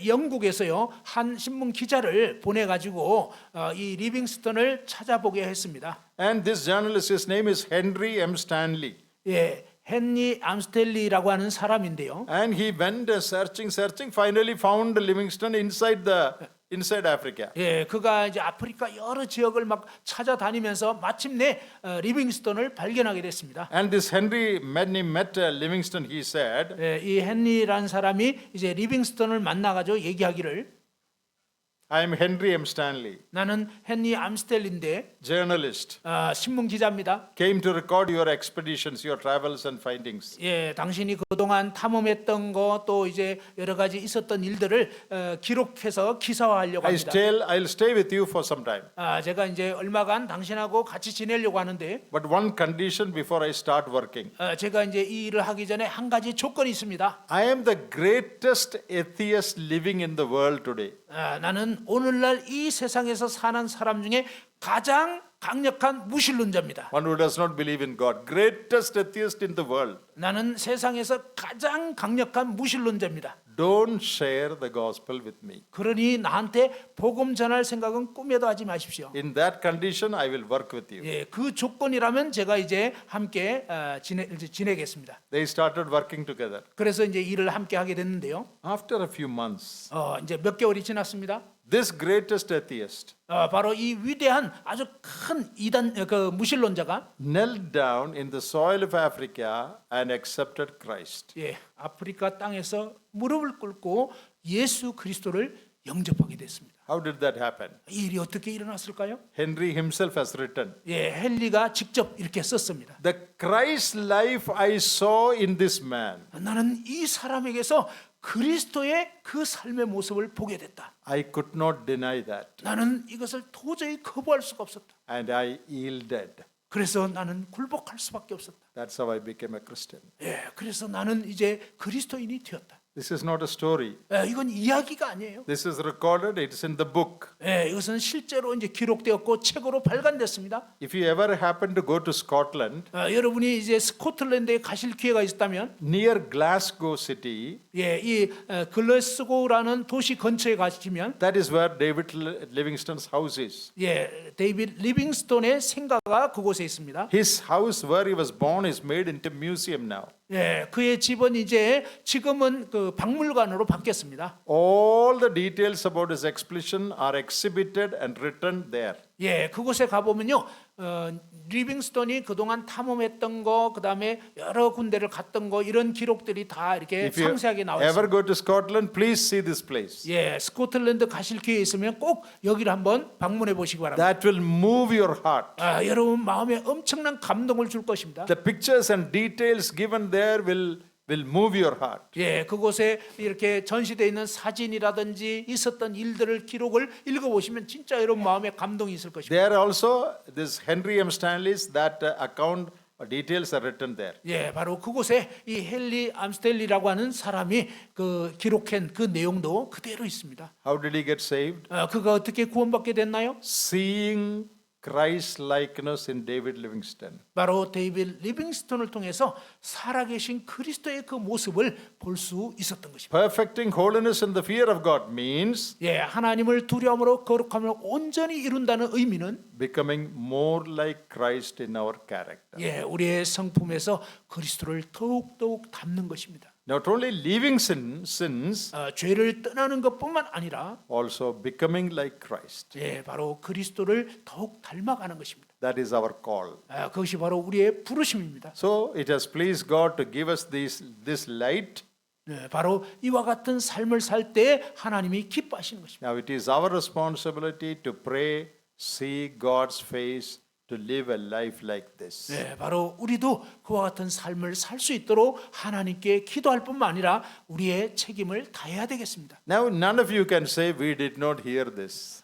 영국에서요 한 신문 기자를 보내가지고 이 리빙스턴을 찾아보게 했습니다. And this journalist, his name is Henry M. Stanley. 헨리 암스텔리라고 하는 사람인데요. And he went searching, finally found Livingstone inside the inside Africa. 예, 그가 이제 아프리카 여러 지역을 막 찾아다니면서 마침내 리빙스톤을 발견하게 됐습니다. And this Henry, when he met Livingston, he said, 예, 이 헨리라는 사람이 이제 리빙스톤을 만나가지고 얘기하기를 I am Henry M. Stanley, 나는 헨리 암스텔인데 journalist, 신문 기자입니다. came to record your expeditions, your travels and findings. 예, 당신이 그동안 탐험했던 거 또 이제 여러 가지 있었던 일들을 기록해서 기사화하려고 합니다. I'll stay with you for some time. 제가 이제 얼마간 당신하고 같이 지내려고 하는데 But one condition before I start working. 제가 이제 이 일을 하기 전에 한 가지 조건이 있습니다. I am the greatest atheist living in the world today. 나는 오늘날 이 세상에서 사는 사람 중에 가장 강력한 무신론자입니다. One who does not believe in God. Greatest atheist in the world. 나는 세상에서 가장 강력한 무신론자입니다. Don't share the gospel with me. 그러니 나한테 복음 전할 생각은 꿈에도 하지 마십시오. In that condition, I will work with you. 예, 그 조건이라면 제가 이제 함께 지내겠습니다. They started working together. 그래서 이제 일을 함께 하게 됐는데요. After a few months, 이제 몇 개월이 지났습니다. this greatest atheist 바로 이 위대한 아주 큰 이단 그 무신론자가 knelt down in the soil of Africa and accepted Christ. 예, 아프리카 땅에서 무릎을 꿇고 예수 그리스도를 영접하게 됐습니다. How did that happen? 이 일이 어떻게 일어났을까요? Henry himself has written, 예, 헨리가 직접 이렇게 썼습니다. the Christ life I saw in this man, 나는 이 사람에게서 그리스도의 그 삶의 모습을 보게 됐다. I could not deny that. 나는 이것을 도저히 거부할 수가 없었다. And I yielded. 그래서 나는 굴복할 수밖에 없었다. That's how I became a Christian. 예, 그래서 나는 이제 그리스도인이 되었다. This is not a story. 이건 이야기가 아니에요. This is recorded, it's in the book. 예, 이것은 실제로 이제 기록되었고 책으로 발간됐습니다. If you ever happen to go to Scotland, 여러분이 이제 스코틀랜드에 가실 기회가 있다면, near Glasgow city, 예, 이 글래스고라는 도시 근처에 가시면, that is where David Livingstone's house is. 예, 데이빗 리빙스톤의 생가가 그곳에 있습니다. His house where he was born is made into museum now. 예, 그의 집은 이제 지금은 그 박물관으로 바뀌었습니다. All the details about his expedition are exhibited and written there. 예, 그곳에 가보면요, 리빙스톤이 그동안 탐험했던 거, 그 다음에 여러 군데를 갔던 거, 이런 기록들이 다 이렇게 If you 상세하게 나와 ever 있습니다. go to Scotland, please see this place. 예, 스코틀랜드 가실 기회 있으면 꼭 여기를 한번 방문해 보시기 바랍니다. That will move your heart. 여러분 마음에 엄청난 감동을 줄 것입니다. The pictures and details given there will move your heart. 예, 그곳에 이렇게 전시되어 있는 사진이라든지 있었던 일들을 기록을 읽어보시면 진짜 여러분 마음에 감동이 있을 것입니다. There also, this Henry M. Stanley's that account details are written there. 예, 바로 그곳에 이 헨리 암스텔리라고 하는 사람이 그 기록한 그 내용도 그대로 있습니다. How did he get saved? 그가 어떻게 구원받게 됐나요? Seeing Christ likeness in David Livingstone. 바로 데이빗 리빙스톤을 통해서 살아계신 그리스도의 그 모습을 볼 수 있었던 것입니다. Perfecting holiness in the fear of God means 예, 하나님을 두려움으로 거룩함을 온전히 이룬다는 의미는 becoming more like Christ in our character. 예, 우리의 성품에서 그리스도를 더욱 닮는 것입니다. Not only leaving sins, 죄를 떠나는 것뿐만 아니라 also becoming like Christ. 예, 바로 그리스도를 더욱 닮아가는 것입니다. That is our call. 그것이 바로 우리의 부르심입니다. So it has pleased God to give us this light. 예, 바로 이와 같은 삶을 살 때 하나님이 기뻐하시는 것입니다. Now it is our responsibility to pray, see God's face, to live a life like this. 네, 바로 우리도 그와 같은 삶을 살 수 있도록 하나님께 기도할 뿐만 아니라 우리의 책임을 다해야 되겠습니다. Now none of you can say we did not hear this.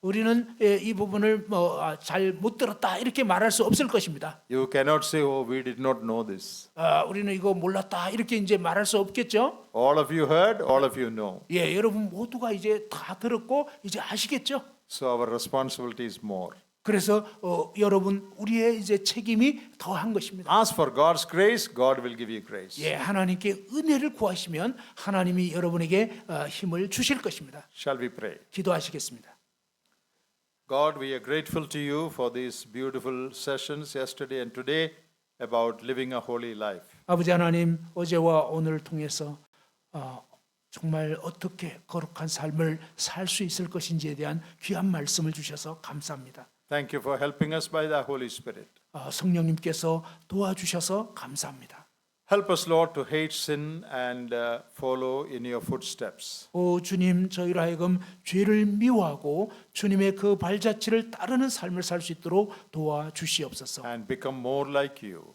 우리는 이 부분을 잘 못 들었다 이렇게 말할 수 없을 것입니다. You cannot say, oh, we did not know this. 우리는 이거 몰랐다 이렇게 이제 말할 수 없겠죠. All of you heard, all of you know. 예, 여러분 모두가 이제 다 들었고 이제 아시겠죠. So our responsibility is more. 그래서 여러분 우리의 이제 책임이 더한 것입니다. Ask for God's grace, God will give you grace. 예, 하나님께 은혜를 구하시면 하나님이 여러분에게 힘을 주실 것입니다. Shall we pray? 기도하시겠습니다. God, we are grateful to you for these beautiful sessions yesterday and today about living a holy life. 아버지 하나님, 어제와 오늘을 통해서 정말 어떻게 거룩한 삶을 살 수 있을 것인지에 대한 귀한 말씀을 주셔서 감사합니다. Thank you for helping us by the Holy Spirit. 성령님께서 도와주셔서 감사합니다. Help us, Lord, to hate sin and follow in your footsteps. 오 주님, 저희로 하여금 죄를 미워하고 주님의 그 발자취를 따르는 삶을 살 수 있도록 도와주시옵소서. And become more like you.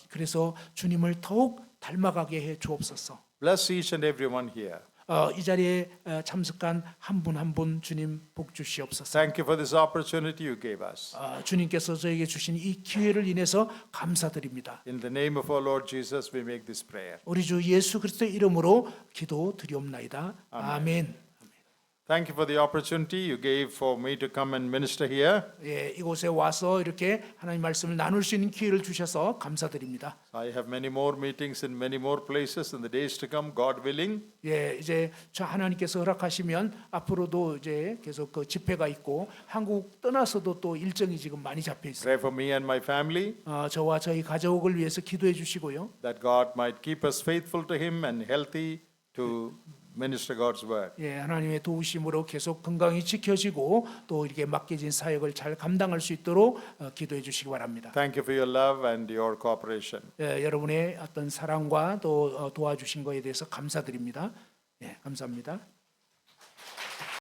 그래서 주님을 더욱 닮아가게 해 주옵소서. Bless each and every one here. 이 자리에 참석한 한 분 한 분 주님 복 주시옵소서. Thank you for this opportunity you gave us. 주님께서 저에게 주신 이 기회를 인해서 감사드립니다. In the name of our Lord Jesus, we make this prayer. 우리 주 예수 그리스도의 이름으로 기도드리옵나이다. 아멘. Thank you for the opportunity you gave for me to come and minister here. 예, 이곳에 와서 이렇게 하나님 말씀을 나눌 수 있는 기회를 주셔서 감사드립니다. I have many more meetings in many more places in the days to come, God willing. 예, 이제 저 하나님께서 허락하시면 앞으로도 이제 계속 그 집회가 있고 한국 떠나서도 또 일정이 지금 많이 잡혀 있어요. Pray for me and my family 저와 저희 가족을 위해서 기도해 주시고요. that God might keep us faithful to Him and healthy to minister God's word. 예, 하나님의 도우심으로 계속 건강히 지켜지고 또 이렇게 맡겨진 사역을 잘 감당할 수 있도록 기도해 주시기 바랍니다. Thank you for your love and your cooperation. 예, 여러분의 어떤 사랑과 또 도와주신 거에 대해서 감사드립니다. 예, 감사합니다.